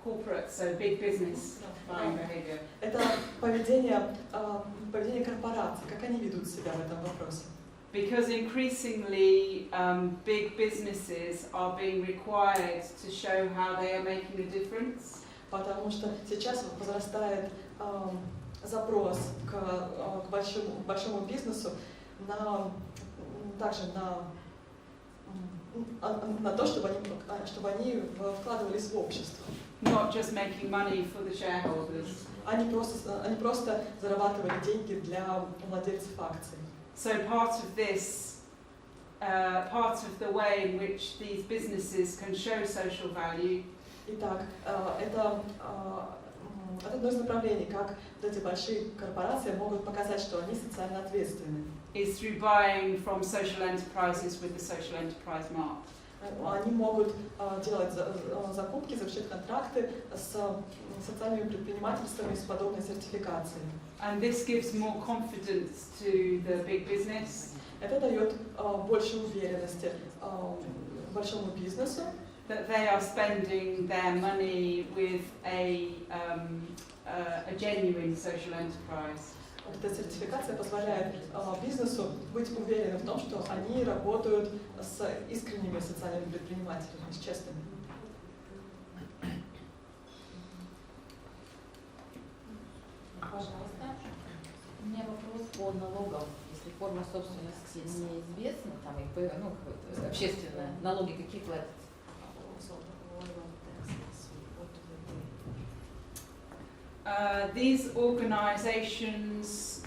Corporate, so big business buying behaviour. это поведение корпораций, как они ведут себя в этом вопросе. Because increasingly big businesses are being required to show how they are making a difference. Потому что сейчас возрастает запрос к большому бизнесу также на то, чтобы они вкладывались в общество. Not just making money for the shareholders. Они просто зарабатывали деньги для владельцев акций. So part of this, part of the way in which these businesses can show social value. Итак, это одно из направлений, как эти большие корпорации могут показать, что они социально ответственны. Is through buying from social enterprises with the social enterprise mark. Они могут делать закупки, заключать контракты с социальными предпринимательствами с подобной сертификацией. And this gives more confidence to the big business. Это дает больше уверенности большому бизнесу. That they are spending their money with a genuine social enterprise. Эта сертификация позволяет бизнесу быть уверенным в том, что они работают с искренними социальными предпринимателями, с честными. Пожалуйста. У меня вопрос по налогам. Если форма собственности неизвестна, там общественная, налоги какие платят? These organisations,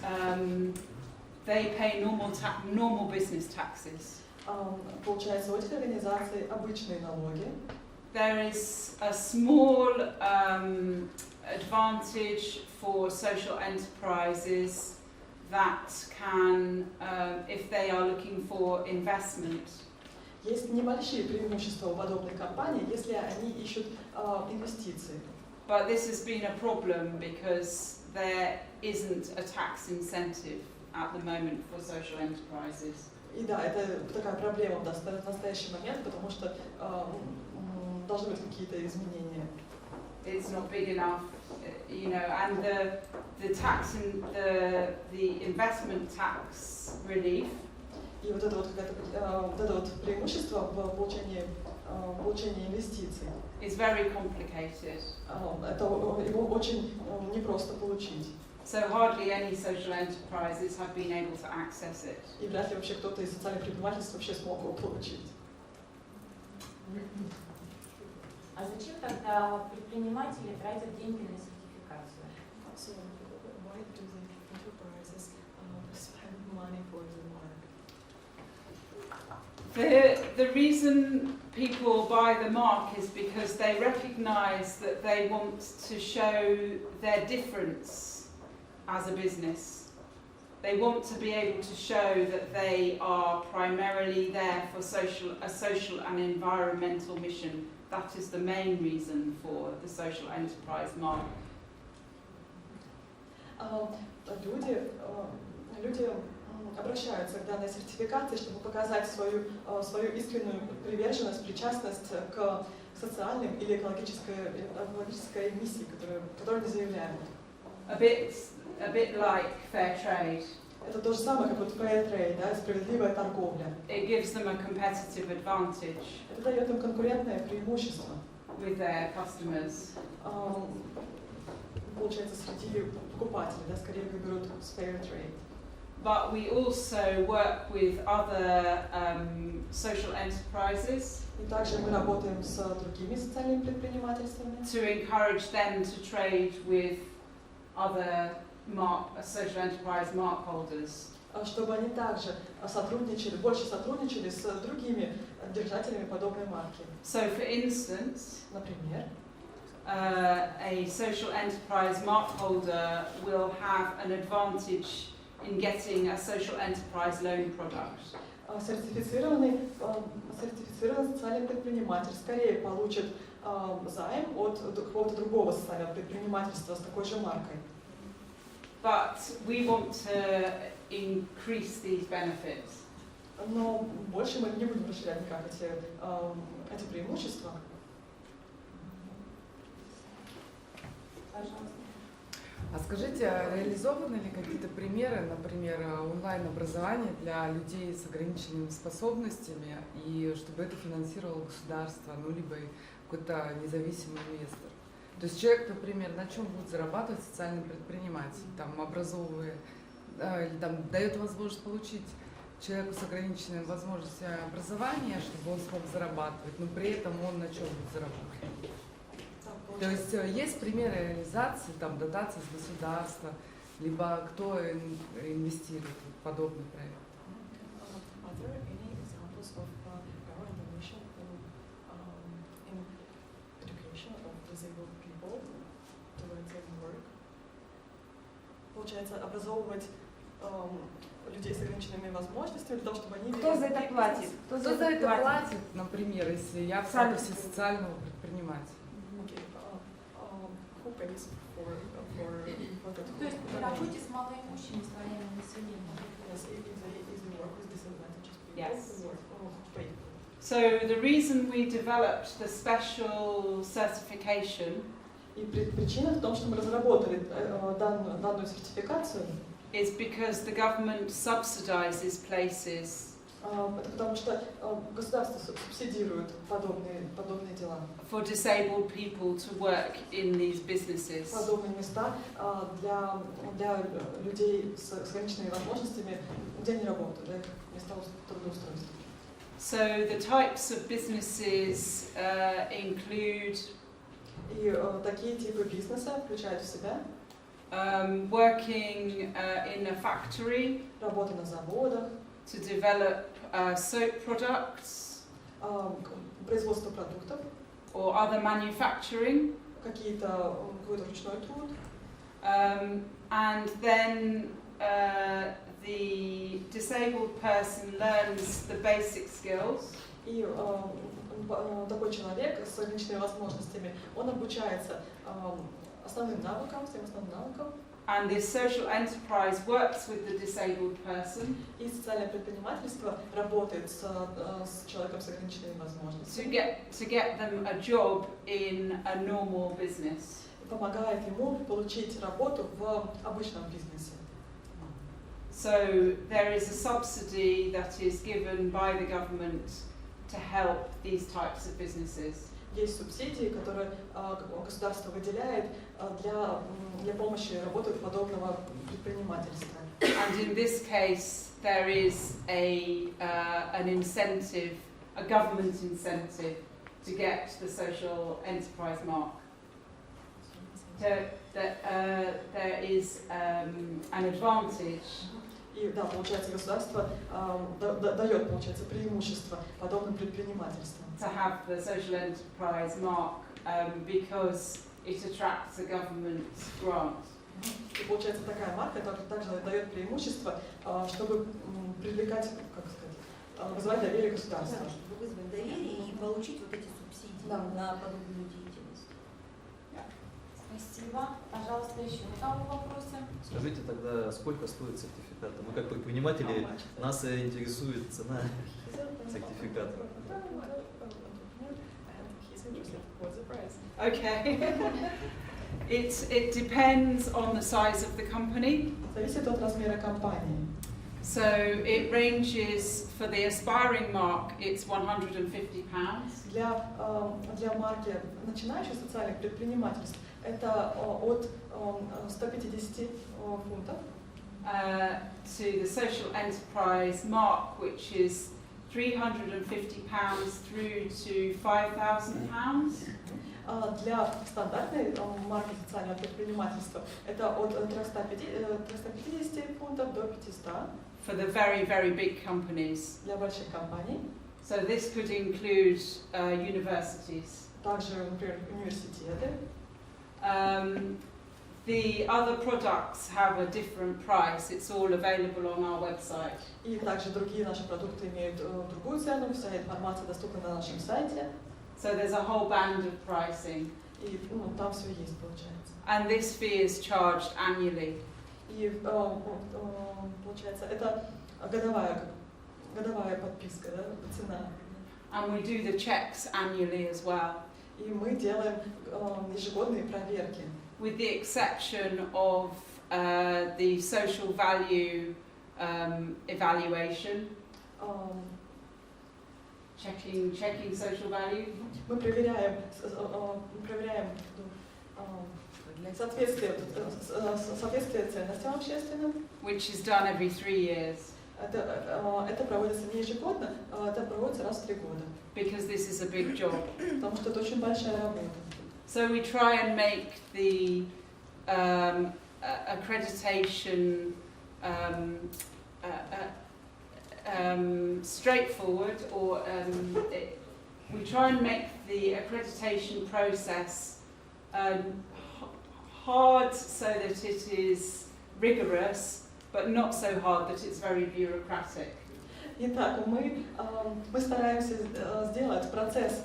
they pay normal business taxes. Получается, у этих организаций обычные налоги. There is a small advantage for social enterprises that can, if they are looking for investment. Есть небольшие преимущества у подобных компаний, если они ищут инвестиции. But this has been a problem because there isn't a tax incentive at the moment for social enterprises. И да, это такая проблема в настоящий момент, потому что должны быть какие-то изменения. It's not big enough, you know, and the tax and the investment tax relief. И вот это вот преимущество в получении инвестиций. Is very complicated. Это его очень непросто получить. So hardly any social enterprises have been able to access it. И вряд ли вообще кто-то из социальных предпринимательств вообще смог его получить. А зачем тогда предприниматели тратят деньги на сертификацию? So why do the enterprises spend money for the mark? The reason people buy the mark is because they recognise that they want to show their difference as a business. They want to be able to show that they are primarily there for a social and environmental mission. That is the main reason for the social enterprise mark. Люди обращаются к данной сертификации, чтобы показать свою искреннюю приверженность, причастность к социальным или экологической миссии, которую они заявляют. A bit like fair trade. Это то же самое, как вот fair trade, да, справедливая торговля. It gives them a competitive advantage. Это дает им конкурентное преимущество. With their customers. Получается, среди покупателей, да, скорее выберут fair trade. But we also work with other social enterprises. И также мы работаем с другими социальными предпринимательствами. To encourage them to trade with other social enterprise mark holders. Чтобы они также больше сотрудничали с другими держателями подобной марки. So, for instance, например, a social enterprise mark holder will have an advantage in getting a social enterprise loan product. Сертифицированный социальный предприниматель скорее получит займ от какого-то другого социального предпринимательства с такой же маркой. But we want to increase these benefits. Но больше мы не будем расширять никак эти преимущества. Пожалуйста. А скажите, реализованы ли какие-то примеры, например, онлайн-образования для людей с ограниченными способностями, и чтобы это финансировало государство, ну, либо какой-то независимый инвестор? То есть человек, например, на чем будет зарабатывать социальный предприниматель, там, образовывая, или там дает возможность получить человеку с ограниченными возможностями образования, чтобы он смог зарабатывать, но при этом он на чем будет зарабатывать? То есть есть примеры реализации, там, дотации с государства, либо кто инвестирует в подобный проект? Are there any examples of government donation in education of disabled people towards their work? Получается, образовывать людей с ограниченными возможностями для того, чтобы они... Кто за это платит? Кто за это платит, например, если я в статусе социального предпринимателя? Who pays for that? То есть при работе с малоимущими слоями населения. Yes, if they work with disadvantaged people, Yes. who pay. So the reason we developed the special certification И причина в том, что мы разработали данную сертификацию, is because the government subsidizes places это потому что государство субсидирует подобные дела. for disabled people to work in these businesses. Подобные места для людей с ограниченными возможностями, где они работают, для их места трудоустройства. So the types of businesses include И такие типы бизнеса включают в себя working in a factory работу на заводах, to develop soap products производство продуктов, or other manufacturing, какой-то ручной труд. And then the disabled person learns the basic skills. И такой человек с ограниченными возможностями, он обучается основным навыкам, всем основным навыкам. And this social enterprise works with the disabled person И социальное предпринимательство работает с человеком с ограниченными возможностями. to get them a job in a normal business. И помогает ему получить работу в обычном бизнесе. So there is a subsidy that is given by the government to help these types of businesses. Есть субсидии, которые государство выделяет для помощи работы подобного предпринимательства. And in this case, there is an incentive, a government incentive, to get the social enterprise mark. There is an advantage. И да, получается, государство дает, получается, преимущество подобным предпринимательствам. To have the social enterprise mark because it attracts a government grant. И получается, такая марка также дает преимущество, чтобы привлекать, как сказать, вызывать доверие государства. Да, чтобы вызвать доверие и получить вот эти субсидии на подобную деятельность. Спасибо. Пожалуйста, еще у кого вопросы? Скажите тогда, сколько стоит сертификат? Мы как предприниматели, нас интересует цена сертификата. Okay. It depends on the size of the company. Зависит от размера компании. So it ranges, for the aspiring mark, it's £150. Для марки начинающих социальных предпринимательств это от 150 фунтов. To the social enterprise mark, which is £350 through to £5,000. Для стандартной марки социального предпринимательства это от 350 фунтов до 500. For the very, very big companies. Для больших компаний. So this could include universities. Также, например, университеты. The other products have a different price. It's all available on our website. И также другие наши продукты имеют другую цену. Вся информация доступна на нашем сайте. So there's a whole band of pricing. И там все есть, получается. And this fee is charged annually. И получается, это годовая подписка, да, цена. And we do the checks annually as well. И мы делаем ежегодные проверки. With the exception of the social value evaluation. Checking social value. Мы проверяем соответствие ценностям общественным. Which is done every 3 years. Это проводится не ежегодно, это проводится раз в 3 года. Because this is a big job. Потому что это очень большая работа. So we try and make the accreditation straightforward, or we try and make the accreditation process hard so that it is rigorous, but not so hard that it's very bureaucratic. Итак, мы стараемся сделать процесс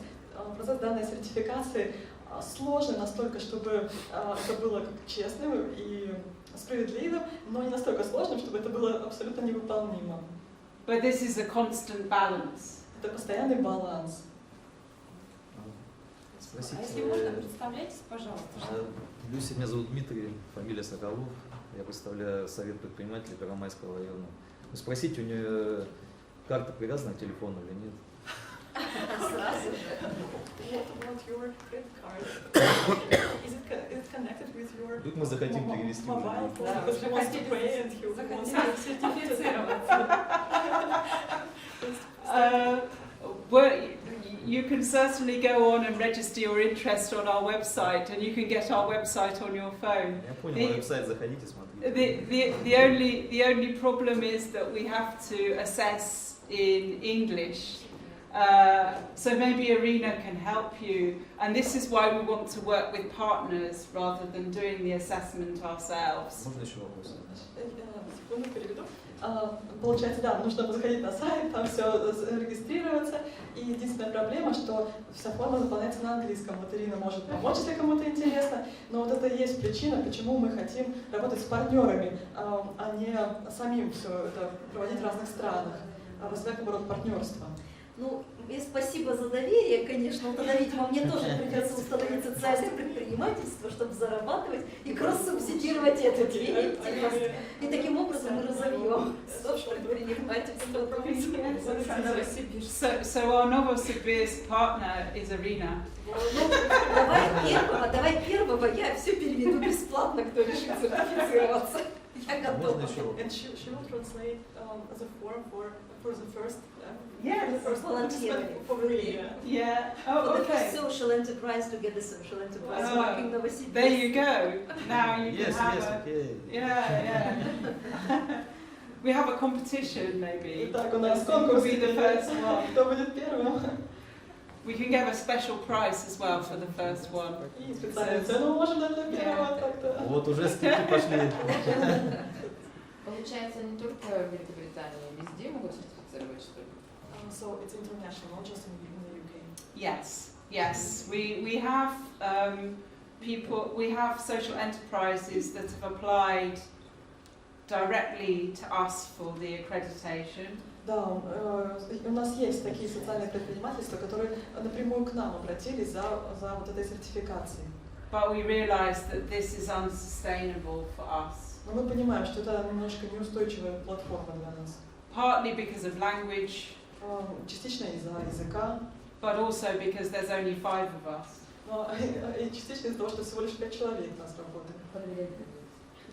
данной сертификации сложным настолько, чтобы это было честным и справедливым, но не настолько сложным, чтобы это было абсолютно невыполнимо. But this is a constant balance. Это постоянный баланс. Спросите, Если можно, представляйтесь, пожалуйста. Люся, меня зовут Дмитрий, фамилия Соколов. Я представляю Совет предпринимателей Первомайского района. Спросите, у нее карта привязана к телефону или нет? Сразу же. What your credit card? Is it connected with your Вдруг мы захотим перевести mobile уже. phone? Because he wants to pay and he wants to Сертифицироваться. Well, you can certainly go on and register your interest on our website, and you can get our website on your phone. Я понял, на веб-сайт заходите, смотрите. The only problem is that we have to assess in English. So maybe Irina can help you, and this is why we want to work with partners rather than doing the assessment ourselves. Можно еще вопрос? Секунду, переведу. Получается, да, нужно заходить на сайт, там все регистрироваться. И единственная проблема, что вся форма заполняется на английском. Вот Ирина может помочь, если кому-то интересно. Но вот это и есть причина, почему мы хотим работать с партнерами, а не самим все это проводить в разных странах, развивать, наоборот, партнерство. Ну, и спасибо за доверие, конечно. Тогда, видимо, мне тоже придется установить социальное предпринимательство, чтобы зарабатывать и кросс-субсидировать эту деятельность. И таким образом мы разовьем предпринимательство. So our Novosibirsk partner is Irina. Ну, давай первого, я все переведу бесплатно, кто решит сертифицироваться. Я готова. Можно еще? And she will translate the form for the first Yes. Volunteering. for free. Yeah. For Oh, the okay. social enterprise to get the social enterprise Oh, marking Novosibirsk. There you go. Now you can Yes, have yes, a... okay. Yeah. We have a competition, maybe. Итак, у нас Who конкурс. will be the first one? Кто будет первым? We can give a special prize as well for the first one. И специальную цену можем дать для первого как-то. Вот уже скидки пошли. Получается, не только в Великобритании, везде могут сертифицировать, что ли? So it's international, not just in the UK. Yes. We have people. We have social enterprises that have applied directly to us for the accreditation. Да, у нас есть такие социальные предпринимательства, которые напрямую к нам обратились за вот этой сертификацией. But we realise that this is unsustainable for us. Но мы понимаем, что это немножко неустойчивая платформа для нас. Partly because of language, Частично из-за языка, but also because there's only 5 of us. но и частично из-за того, что всего лишь 5 человек у нас работает. Проверять.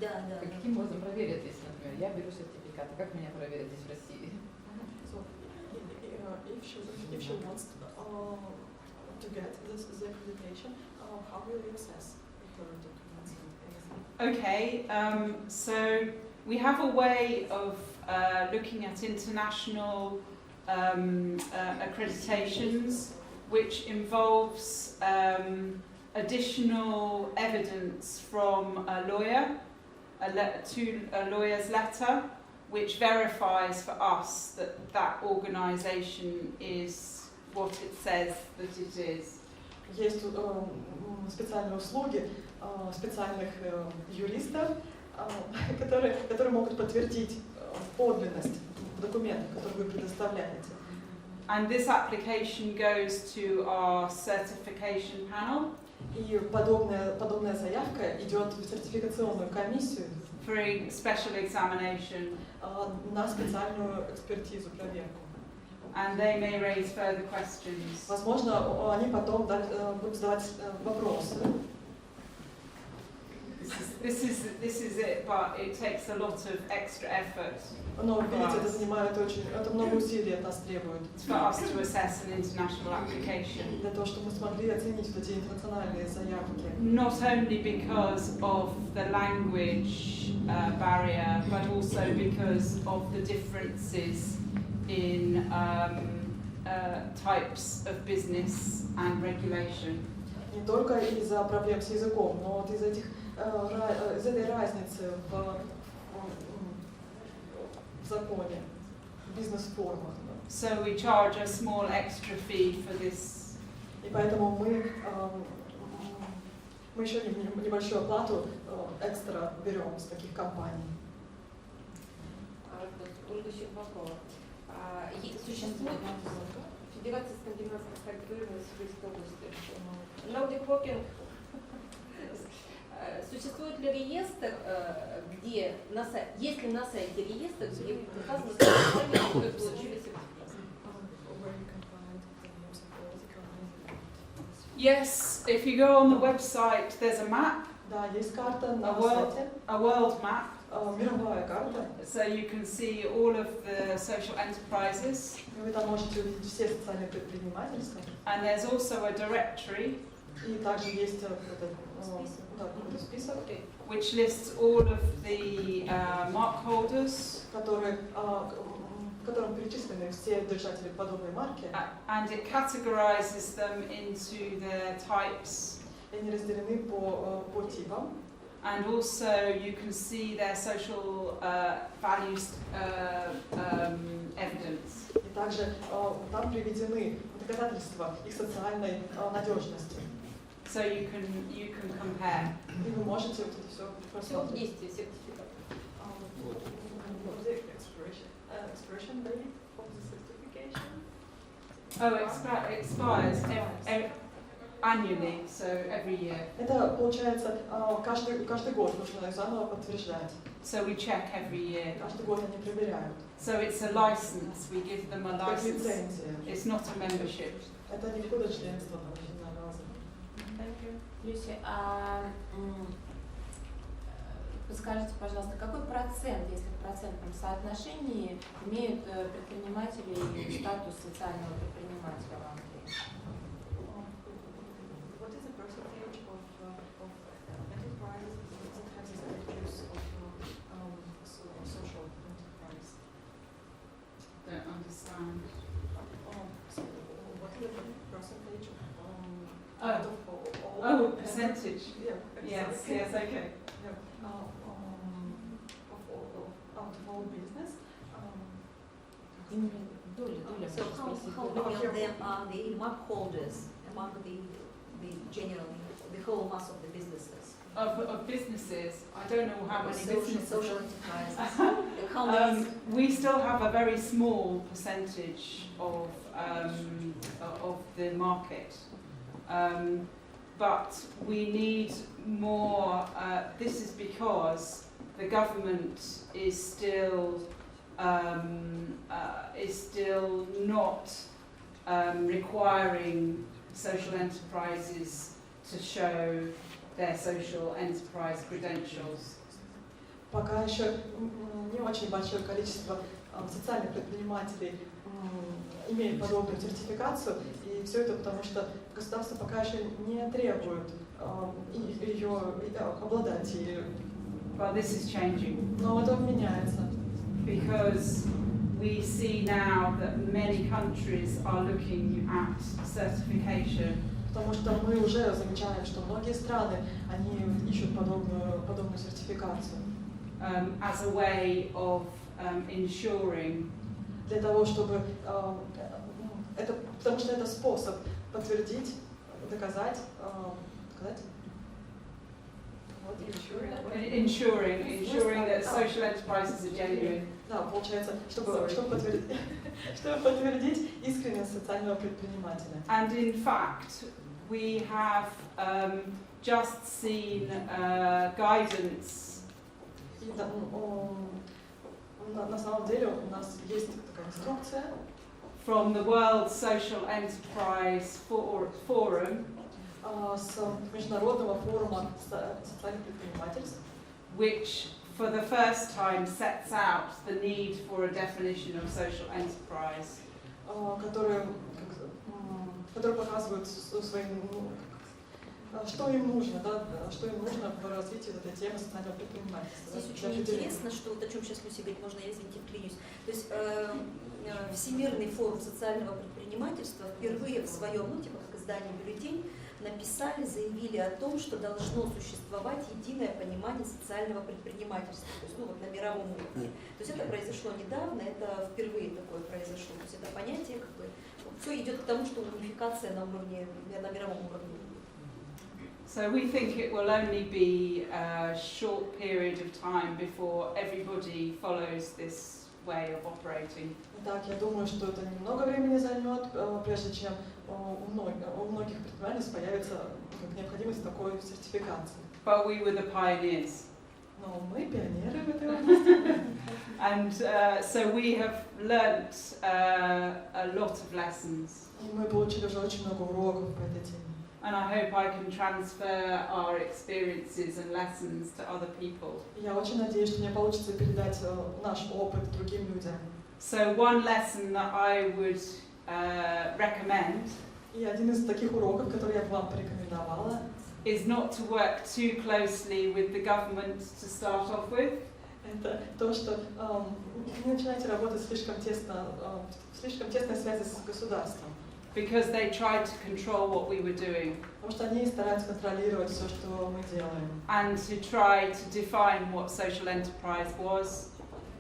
Да. Каким образом проверят, если, например, я беру сертификат, как меня проверят здесь в России? So, if she wants to get the accreditation, how will you assess her documents? Okay, so we have a way of looking at international accreditations, which involves additional evidence from a lawyer, to a lawyer's letter, which verifies for us that that organisation is what it says that it is. Есть специальные услуги специальных юристов, которые могут подтвердить подлинность документов, которые вы предоставляете. And this application goes to our certification panel. И подобная заявка идет в сертификационную комиссию For a special examination, на специальную экспертизу, проверку. and they may raise further questions. Возможно, они потом будут задавать вопросы. This is it, but it takes a lot of extra effort Но, видите, это много усилий от нас требует. for us to assess an international application. Для того, чтобы мы смогли оценить вот эти интернациональные заявки. Not only because of the language barrier, but also because of the differences in types of business and regulation. Не только из-за проблем с языком, но вот из этой разницы в законе, в бизнес-формах. So we charge a small extra fee for this. И поэтому мы еще небольшую оплату экстра берем с таких компаний. Ольга Щербакова. Существует Федерация скандинавских культур Новосибирской области. Nordic Walking. Существует ли реестр, где есть ли на сайте реестр, где указано, что вы получили сертификат? Yes, if you go on the website, there's a map, Да, есть карта на world- сайте, a world map, мировая карта. so you can see all of the social enterprises. И вы там можете увидеть все социальные предпринимательства. And there's also a directory И также есть какой-то список, which lists all of the mark holders, в котором перечислены все держатели подобной марки. and it categorizes them into their types. И они разделены по типам. And also you can see their social values evidence. И также там приведены доказательства их социальной надежности. So you can compare. И вы можете вот это все Все в посмотреть. действии, сертификат. Expiration date of the certification? Oh, it expires annually, so every year. Это получается каждый год нужно заново подтверждать. So we check every year. Каждый год они проверяют. So it's a license. We give them a Как license. лицензия. It's not a membership. Это не какое-то членство там единоразово. Люся, подскажите, пожалуйста, какой процент, если в процентном соотношении, имеют предприниматели статус социального предпринимателя в Англии? What is the percentage of enterprises that has the status of social enterprise? Don't understand. So what is the percentage of Oh. out of all? Oh, percentage. Yeah. Yes, yes, okay. Yeah. Out of all business. Доля, So how many of them are the mark holders among the general, the whole mass of the businesses? Of businesses, I don't know how many businesses. Social enterprises. How many? We still have a very small percentage of the market, but we need more. This is because the government is still not requiring social enterprises to show their social enterprise credentials. Пока еще не очень большое количество социальных предпринимателей имеет подобную сертификацию, и все это потому, что государство пока еще не требует ее обладать ею. But this is changing. Но это меняется. Because we see now that many countries are looking at certification. Потому что мы уже замечаем, что многие страны, они ищут подобную сертификацию. As a way of ensuring. Для того, чтобы потому что это способ подтвердить, доказать, Ensuring that social enterprises are genuine. Да, получается, чтобы подтвердить искренность социального предпринимателя. And in fact, we have just seen guidance. И, на самом деле у нас есть такая инструкция from the World Social Enterprise Forum, с Международного форума социальных предпринимательств, which for the first time sets out the need for a definition of social enterprise. которые показывают своим, что им нужно, что им нужно в развитии этой темы социального предпринимательства. Здесь очень интересно, что вот о чем сейчас Люся говорит, можно я, извините, вклинюсь. То есть Всемирный форум социального предпринимательства впервые в своем, типа как издание «Бюллетень», написали, заявили о том, что должно существовать единое понимание социального предпринимательства, то есть на мировом уровне. То есть это произошло недавно, это впервые такое произошло. То есть это понятие, все идет к тому, что унификация на мировом уровне. So we think it will only be a short period of time before everybody follows this way of operating. Так, я думаю, что это немного времени займет, прежде чем у многих предпринимателей появится необходимость такой сертификации. But we were the pioneers. Но мы пионеры в этой области. And so we have learnt a lot of lessons. И мы получили уже очень много уроков по этой теме. And I hope I can transfer our experiences and lessons to other people. Я очень надеюсь, что мне получится передать наш опыт другим людям. So one lesson that I would recommend И один из таких уроков, который я бы вам порекомендовала, is not to work too closely with the government to start off with. Это то, что не начинайте работать в слишком тесной связи с государством. because they tried to control what we were doing. Потому что они стараются контролировать все, что мы делаем. And to try to define what social enterprise was.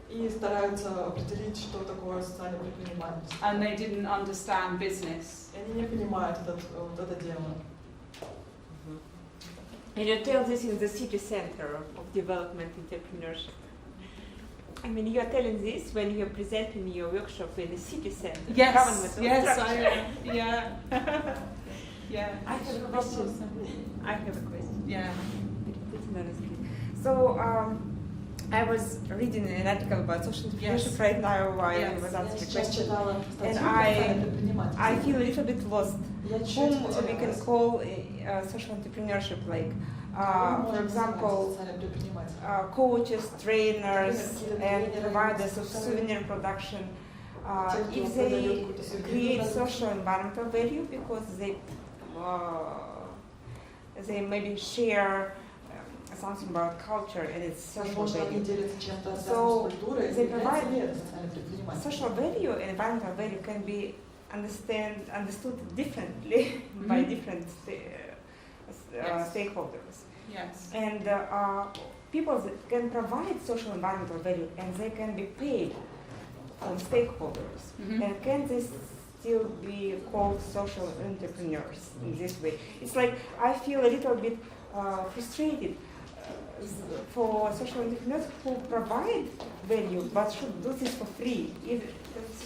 И стараются определить, что такое социальное предпринимательство. And they didn't understand business. И они не понимают вот это дело. And you tell this in the city center of development entrepreneurship. I mean, you are telling this when you are presenting your workshop in the city center. Yes, government yes, structure. yeah. Yeah. I have a question. I have a question. Yeah. So, I was reading an article about social entrepreneurship right now while I was answering the question, and I feel a little bit lost. Whom we can call social entrepreneurship, like, for example, coaches, trainers, and providers of souvenir production. If they create social environmental value because they maybe share something about culture and its social value. So they provide social value and environmental value can be understood differently by different stakeholders. Yes. And people that can provide social environmental value and they can be paid from stakeholders. And can this still be called social entrepreneurs in this way? It's like I feel a little bit frustrated for social entrepreneurs who provide value but should do this for free.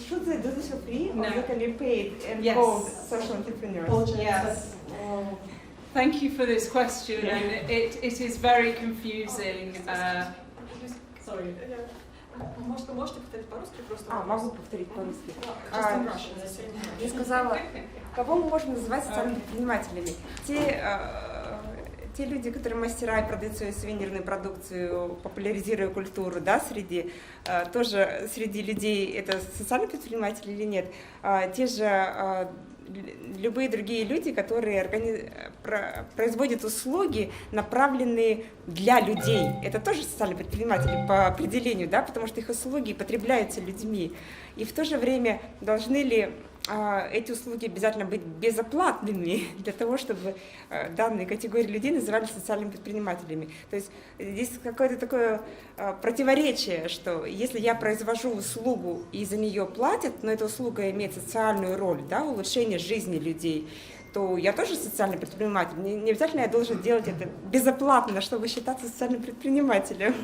Should they do this for free or they can be paid and called social entrepreneurs? Yes. Thank you for this question, and it is very confusing. Sorry. Можете повторить по-русски просто? Могу повторить по-русски. Я сказала, кого мы можем называть социальными предпринимателями? Те люди, которые мастера и продают свою сувенирную продукцию, популяризируя культуру, да, тоже среди людей это социальные предприниматели или нет? Те же любые другие люди, которые производят услуги, направленные для людей. Это тоже социальные предприниматели по определению, да, потому что их услуги потребляются людьми. И в то же время должны ли эти услуги обязательно быть безоплатными для того, чтобы данные категории людей назывались социальными предпринимателями. То есть здесь какое-то такое противоречие, что если я произвожу услугу и за нее платят, но эта услуга имеет социальную роль, да, улучшение жизни людей, то я тоже социальный предприниматель. Не обязательно я должен делать это безоплатно, чтобы считаться социальным предпринимателем.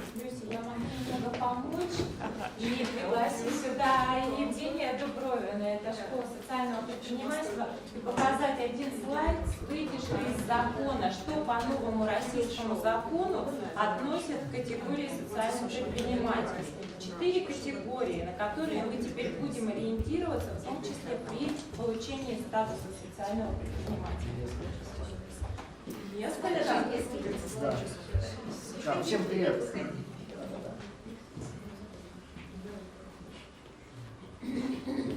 Я могу немного помочь и пригласить сюда Евгения Дубровина, это школа социального предпринимательства, и показать один слайд, вытяжку из закона, что по новому российскому закону относят к категории социального предпринимательства. 4 категории, на которые мы теперь будем ориентироваться, в том числе при получении статуса социального предпринимателя. Всем привет.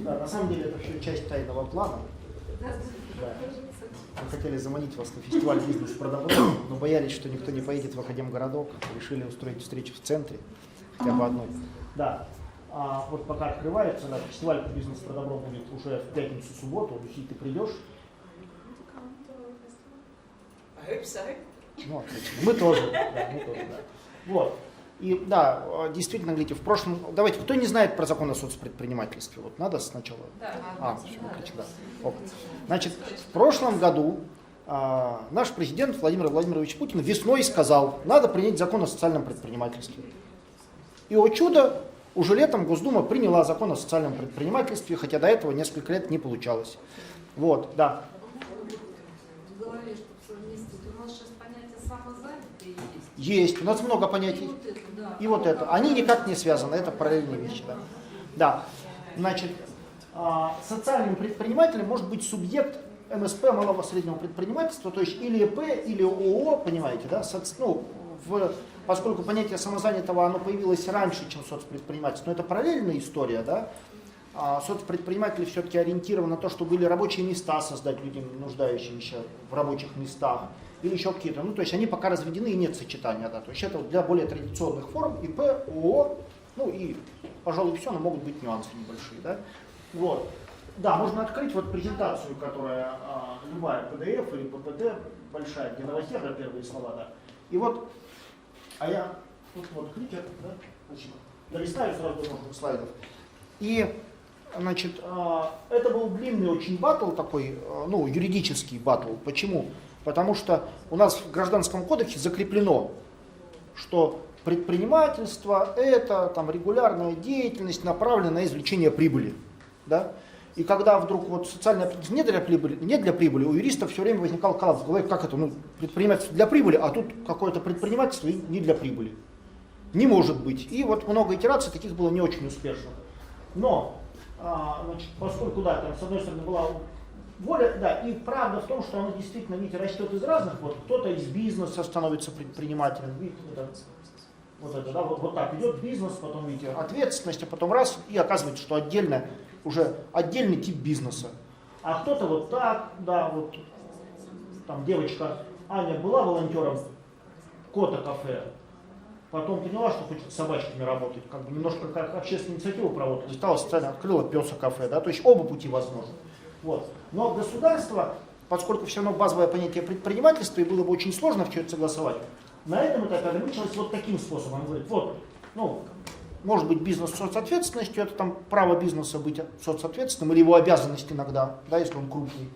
Да, на самом деле это все часть тайного плана. Да. Мы хотели заманить вас на фестиваль «Бизнес PROдобро», но боялись, что никто не поедет в Академгородок. Решили устроить встречу в центре, хотя бы одну. Да. Вот пока открывается, да, фестиваль «Бизнес PROдобро» будет уже в пятницу-субботу. Люси, ты придешь? Ну, отлично. Мы тоже. Да, мы тоже, да. Вот. И да, действительно, говорите, в прошлом... Давайте, кто не знает про закон о соцпредпринимательстве? Вот надо сначала... Все, отлично, да. Значит, в прошлом году наш президент Владимир Владимирович Путин весной сказал, надо принять закон о социальном предпринимательстве. И, о чудо, уже летом Госдума приняла закон о социальном предпринимательстве, хотя до этого несколько лет не получалось. Вот, да. Есть, у нас много понятий. И вот это. Они никак не связаны, это параллельные вещи. Да. Да. Значит, социальным предпринимателем может быть субъект МСП, малого среднего предпринимательства, то есть или ИП, или ООО, понимаете, да? Поскольку понятие самозанятого оно появилось раньше, чем соцпредпринимательство, но это параллельная история, да? Соцпредприниматели все-таки ориентированы на то, чтобы были рабочие места создать людям, нуждающимся в рабочих местах, или еще какие-то. Ну, то есть они пока разведены и нет сочетания, да. То есть это для более традиционных форм ИП, ООО, ну и, пожалуй, все, но могут быть нюансы небольшие, да. Вот. Да, можно открыть вот презентацию, которая любая PDF или PPT большая, где новостях первые слова, да. И вот, я вот кликер, да, спасибо. Долистаю сразу до нужных слайдов. И, значит, это был длинный очень баттл такой, ну, юридический баттл. Почему? Потому что у нас в Гражданском кодексе закреплено, что предпринимательство – это там регулярная деятельность, направленная на извлечение прибыли. Да? И когда вдруг вот социальная ответственность не для прибыли, у юристов все время возникал калаш в голове, как это, ну, предпринимательство для прибыли, а тут какое-то предпринимательство и не для прибыли. Не может быть. И вот много итераций таких было не очень успешных. Но, значит, поскольку, да, там с одной стороны была воля, да, и правда в том, что она действительно, видите, растет из разных, вот кто-то из бизнеса становится предпринимателем, видите, вот это, да, вот так идет бизнес, потом, видите, ответственность, а потом раз, и оказывается, что уже отдельный тип бизнеса. А кто-то вот так, да, вот, там девочка Аня была волонтером Кота кафе, потом поняла, что хочет с собачками работать, как бы немножко как общественную инициативу проводить, стала социально, открыла пёса кафе, да, то есть оба пути возможны. Вот. Но государство, поскольку все равно базовое понятие предпринимательства, и было бы очень сложно в что-то согласовать, на этом этапе ограничилось вот таким способом. Он говорит, вот, ну, может быть бизнес с соцответственностью, это там право бизнеса быть соцответственным, или его обязанность иногда, да, если он крупный.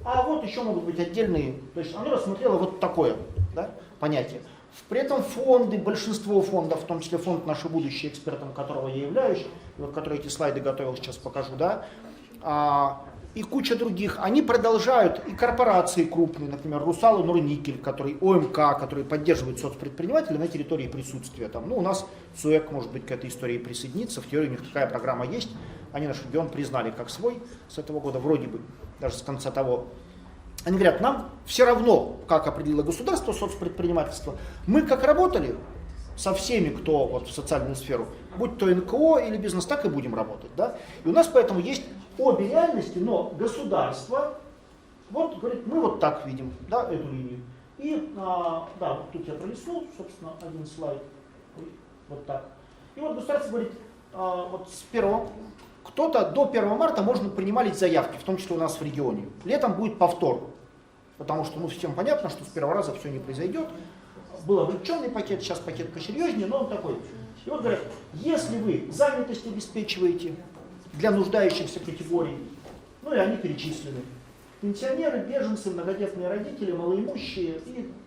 А вот еще могут быть отдельные, то есть оно рассмотрело вот такое, да, понятие. При этом фонды, большинство фондов, в том числе фонд «Наше будущее», экспертом которого я являюсь, вот, который эти слайды готовил, сейчас покажу, да, и куча других, они продолжают, и корпорации крупные, например, Русал и Норникель, который ОМК, который поддерживает соцпредпринимателей на территории присутствия. Там, ну, у нас СУЭК, может быть, к этой истории присоединиться, в теории у них такая программа есть, они наш регион признали как свой с этого года, вроде бы, даже с конца того. Они говорят, нам все равно, как определило государство, соцпредпринимательство, мы как работали со всеми, кто вот в социальную сферу, будь то НКО или бизнес, так и будем работать. Да? И у нас поэтому есть обе реальности, но государство, вот говорит, мы вот так видим, да, эту линию. И, да, вот тут я пролистнул, собственно, один слайд, вот так. И вот государство говорит, вот с кто-то до 1 марта можно принимать заявки, в том числе у нас в регионе. Летом будет повтор, потому что, ну, всем понятно, что с первого раза все не произойдет. Был облегченный пакет, сейчас пакет посерьезнее, но он такой. И вот говорят, если вы занятость обеспечиваете для нуждающихся категорий, ну и они перечислены, пенсионеры, беженцы, многодетные родители, малоимущие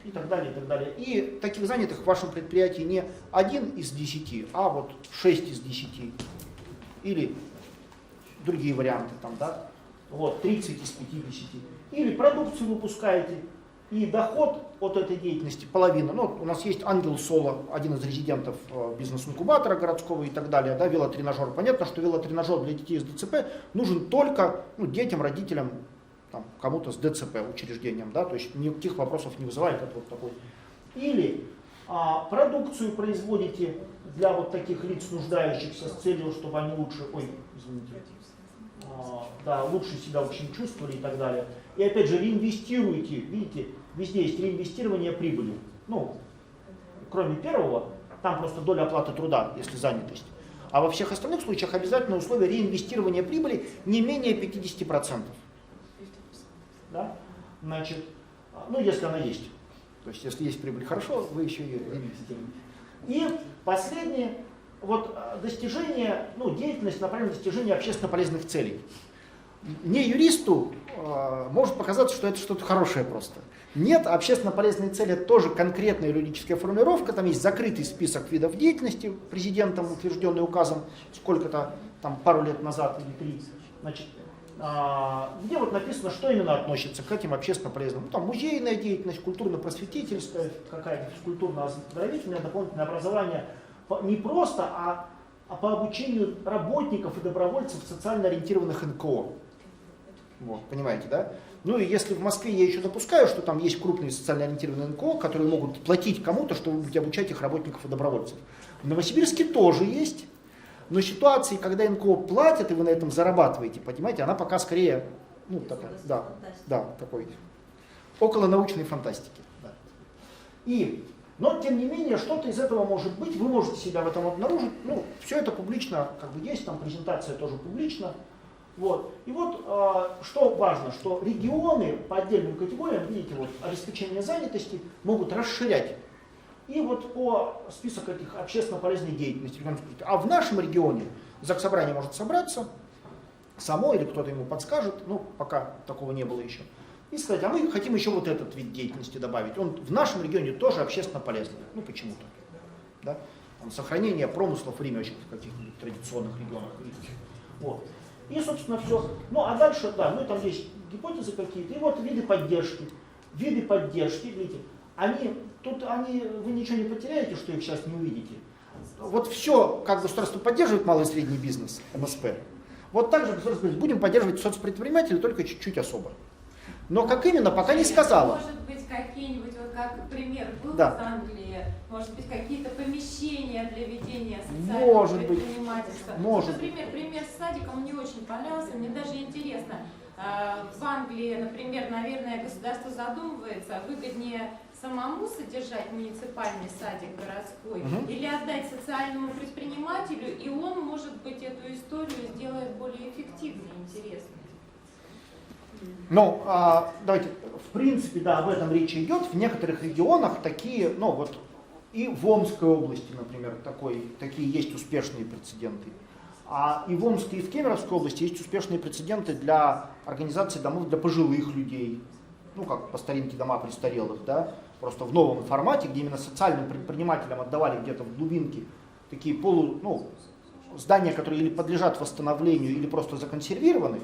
и так далее, и так далее. И таких занятых в вашем предприятии не 1 из 10, а вот 6 из 10. Или другие варианты, там, да, вот, 30 из 50. Или продукцию выпускаете, и доход от этой деятельности половина. Ну, у нас есть Ангел Соло, один из резидентов бизнес-инкубатора городского и так далее, да, велотренажер. Понятно, что велотренажер для детей с ДЦП нужен только, ну, детям, родителям, там, кому-то с ДЦП учреждением, да, то есть никаких вопросов не вызывает это вот такой. Или продукцию производите для вот таких лиц нуждающихся с целью, чтобы они лучше, лучше себя в общем чувствовали и так далее. И опять же реинвестируете, видите, везде есть реинвестирование прибыли. Ну, кроме первого, там просто доля оплаты труда, если занятость. А во всех остальных случаях обязательно условие реинвестирования прибыли не менее 50%. Да? Значит, ну если она есть. То есть если есть прибыль, хорошо, вы еще ее реинвестируете. И последнее, вот достижение, ну, деятельность направлена на достижение общественно полезных целей. Не юристу может показаться, что это что-то хорошее просто. Нет, общественно полезные цели — это тоже конкретная юридическая формулировка, там есть закрытый список видов деятельности, президентом утвержденный указом сколько-то, там, пару лет назад или 3, значит, где вот написано, что именно относится к этим общественно полезным. Ну, там музейная деятельность, культурно-просветительская, какая-то физкультурно-оздоровительное, дополнительное образование, не просто, а по обучению работников и добровольцев социально ориентированных НКО. Вот, понимаете, да? Ну и если в Москве я еще допускаю, что там есть крупные социально ориентированные НКО, которые могут платить кому-то, чтобы обучать их работников и добровольцев. В Новосибирске тоже есть, но ситуации, когда НКО платят, и вы на этом зарабатываете, понимаете, она пока скорее, ну, такая, да, такой, около научной фантастики. Да. Но, тем не менее, что-то из этого может быть, вы можете себя в этом обнаружить, ну, все это публично, как бы есть, там презентация тоже публична. Вот. И вот что важно, что регионы по отдельным категориям, видите, вот обеспечение занятости могут расширять. И вот по список этих общественно полезной деятельности. А в нашем регионе заксобрание может собраться само или кто-то ему подскажет, ну пока такого не было еще. И сказать, а мы хотим еще вот этот вид деятельности добавить. Он в нашем регионе тоже общественно полезный. Ну почему-то. Да? Сохранение промыслов в Риме в каких-нибудь традиционных регионах. Вот. И, собственно, все. Ну, а дальше, да, ну, там есть гипотезы какие-то. И вот виды поддержки. Виды поддержки, видите, вы ничего не потеряете, что их сейчас не увидите. Вот все, как государство поддерживает малый и средний бизнес, МСП, вот так же государство говорит, будем поддерживать соцпредпринимателей, только чуть-чуть особо. Но как именно, пока не сказала. Может быть, какие-нибудь, вот как пример был Да. в Англии, может быть, какие-то помещения для ведения социального предпринимательства. Может Например, пример с садиком мне очень понравился, мне даже интересно. В Англии, например, наверное, государство задумывается, выгоднее самому содержать муниципальный садик городской или отдать социальному предпринимателю, и он, может быть, эту историю сделает более эффективной и интересной. Ну, давайте, в принципе, да, об этом речь идет. В некоторых регионах такие, ну вот, и в Омской области, например, такие есть успешные прецеденты. И в Омской, и в Кемеровской области есть успешные прецеденты для организации домов для пожилых людей. Ну, как по старинке дома престарелых, да, просто в новом формате, где именно социальным предпринимателям отдавали где-то в глубинке такие здания, которые или подлежат восстановлению, или просто законсервированы,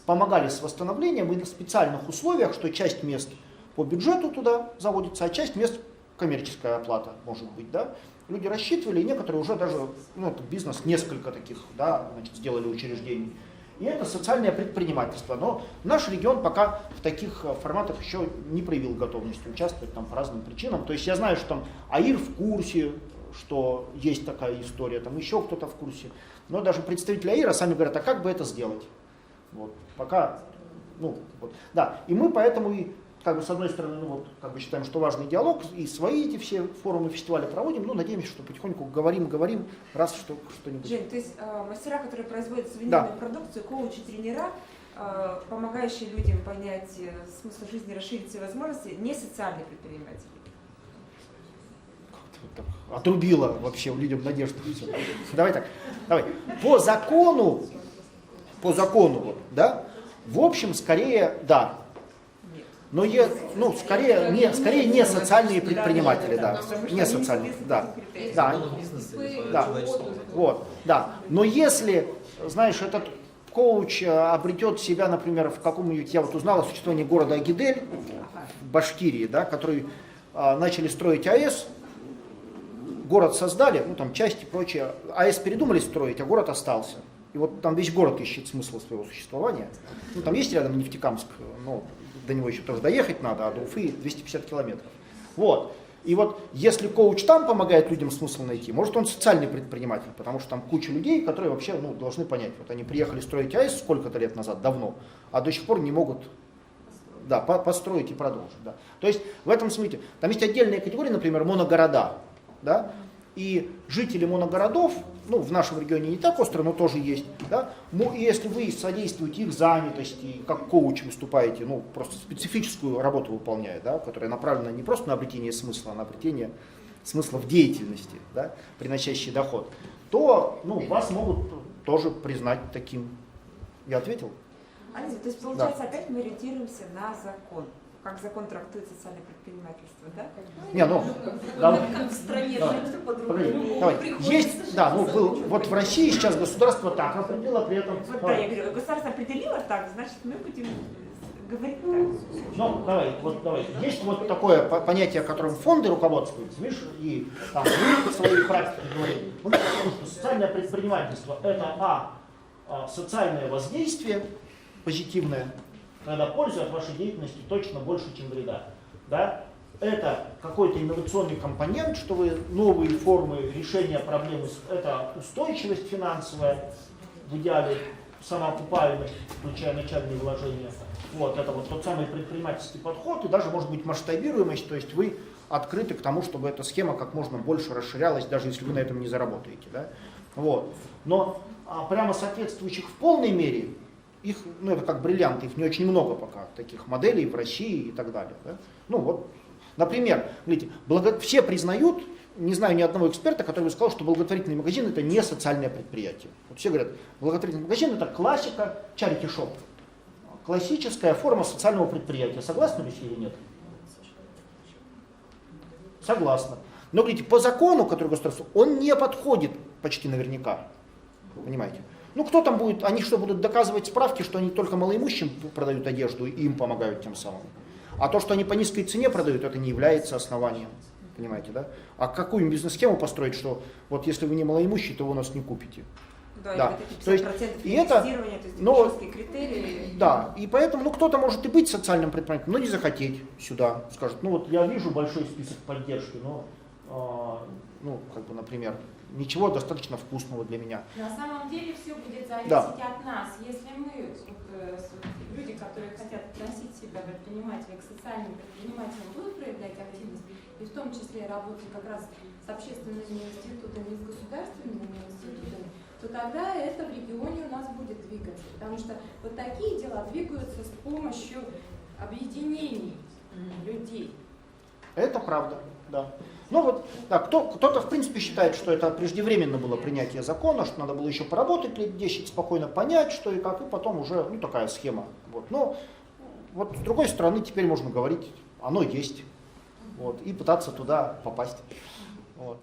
помогали с восстановлением и на специальных условиях, что часть мест по бюджету туда заводится, а часть мест коммерческая оплата может быть, да. Люди рассчитывали, и некоторые уже даже, это бизнес, несколько таких, да, значит, сделали учреждений. И это социальное предпринимательство. Но наш регион пока в таких форматах еще не проявил готовности участвовать там по разным причинам. То есть я знаю, что там АИР в курсе, что есть такая история, там еще кто-то в курсе. Но даже представители АИРа сами говорят, а как бы это сделать? Вот, пока, да. И мы поэтому и, с одной стороны, считаем, что важный диалог, и свои эти все форумы, фестивали проводим, надеемся, что потихоньку говорим, раз что-нибудь. Жень, то есть мастера, которые производят сувенирную продукцию, коучи, тренера, помогающие людям понять смысл жизни, расширить свои возможности, не социальные предприниматели. Как-то так отрубила вообще людям надежду. Давай. По закону, да, в общем, скорее, да. Но скорее не социальные предприниматели, да. Не социальные, да. Да. Но если, знаешь, этот коуч обретет себя, например, в каком-нибудь, я узнал о существовании города Агидель в Башкирии, да, который начали строить АЭС, город создали, там части и прочее, АЭС передумали строить, а город остался. И вот там весь город ищет смысл своего существования. Там есть рядом Нефтекамск, но до него еще тоже доехать надо, а до Уфы 250 километров. Вот. И вот если коуч там помогает людям смысл найти, может он социальный предприниматель, потому что там куча людей, которые вообще должны понять, вот они приехали строить АЭС сколько-то лет назад, давно, а до сих пор не могут построить и продолжить. Да. То есть в этом смысле, там есть отдельные категории, например, моногорода, да, и жители моногородов, в нашем регионе не так остро, но тоже есть, да, и если вы содействуете их занятости, как коуч выступаете, просто специфическую работу выполняя, да, которая направлена не просто на обретение смысла, а на обретение смысла в деятельности, да, приносящий доход, то вас могут тоже признать таким. Я ответил? Андрей, то есть получается, опять мы ориентируемся на закон. Как закон трактует социальное предпринимательство, да? Как в стране, по-другому. Есть, вот в России сейчас государство так определило, при этом... Я говорю, государство определило так, значит мы будем говорить так. Давай. Есть вот такое понятие, которым фонды руководствуются, видишь, и там в своей практике говорят, что социальное предпринимательство – это социальное воздействие позитивное, когда польза от вашей деятельности точно больше, чем вреда. Да? Это какой-то инновационный компонент, что вы новые формы решения проблемы, это устойчивость финансовая, в идеале самоокупаемость, включая начальные вложения. Это вот тот самый предпринимательский подход, и даже может быть масштабируемость, то есть вы открыты к тому, чтобы эта схема как можно больше расширялась, даже если вы на этом не заработаете. Да? Но прямо соответствующих в полной мере их, ну это как бриллианты, их не очень много пока, таких моделей в России и так далее. Да? Ну вот, например, видите, все признают, не знаю ни одного эксперта, который бы сказал, что благотворительный магазин это не социальное предприятие. Вот все говорят, благотворительный магазин это классика, charity shop, классическая форма социального предприятия. Согласны ли или нет? Согласна. Но, говорите, по закону, который государство, он не подходит почти наверняка. Вы понимаете? Ну, кто там будет, они что, будут доказывать справки, что они только малоимущим продают одежду и им помогают тем самым? А то, что они по низкой цене продают, это не является основанием. Понимаете, да? А какую бизнес-схему построить, что вот если вы не малоимущий, то вы у нас не купите? Да, то есть, и это, жесткие критерии. Да, и поэтому, ну, кто-то может и быть социальным предпринимателем, но не захотеть сюда. Скажет, ну, вот я вижу большой список поддержки, но, ну, как бы, например, ничего достаточно вкусного для меня. На самом деле все будет зависеть от нас. Если мы, люди, которые хотят относить себя предпринимателей к социальным предпринимателям, будут проявлять активность, и в том числе работать как раз с общественными институтами, с государственными институтами, то тогда это в регионе у нас будет двигаться. Потому что вот такие дела двигаются с помощью объединений людей. Это правда, да. Ну вот, да, кто-то в принципе считает, что это преждевременно было принятие закона, что надо было еще поработать лет 10, спокойно понять, что и как, и потом уже, ну, такая схема. Вот. Но вот с другой стороны теперь можно говорить, оно есть, вот, и пытаться туда попасть. Вот.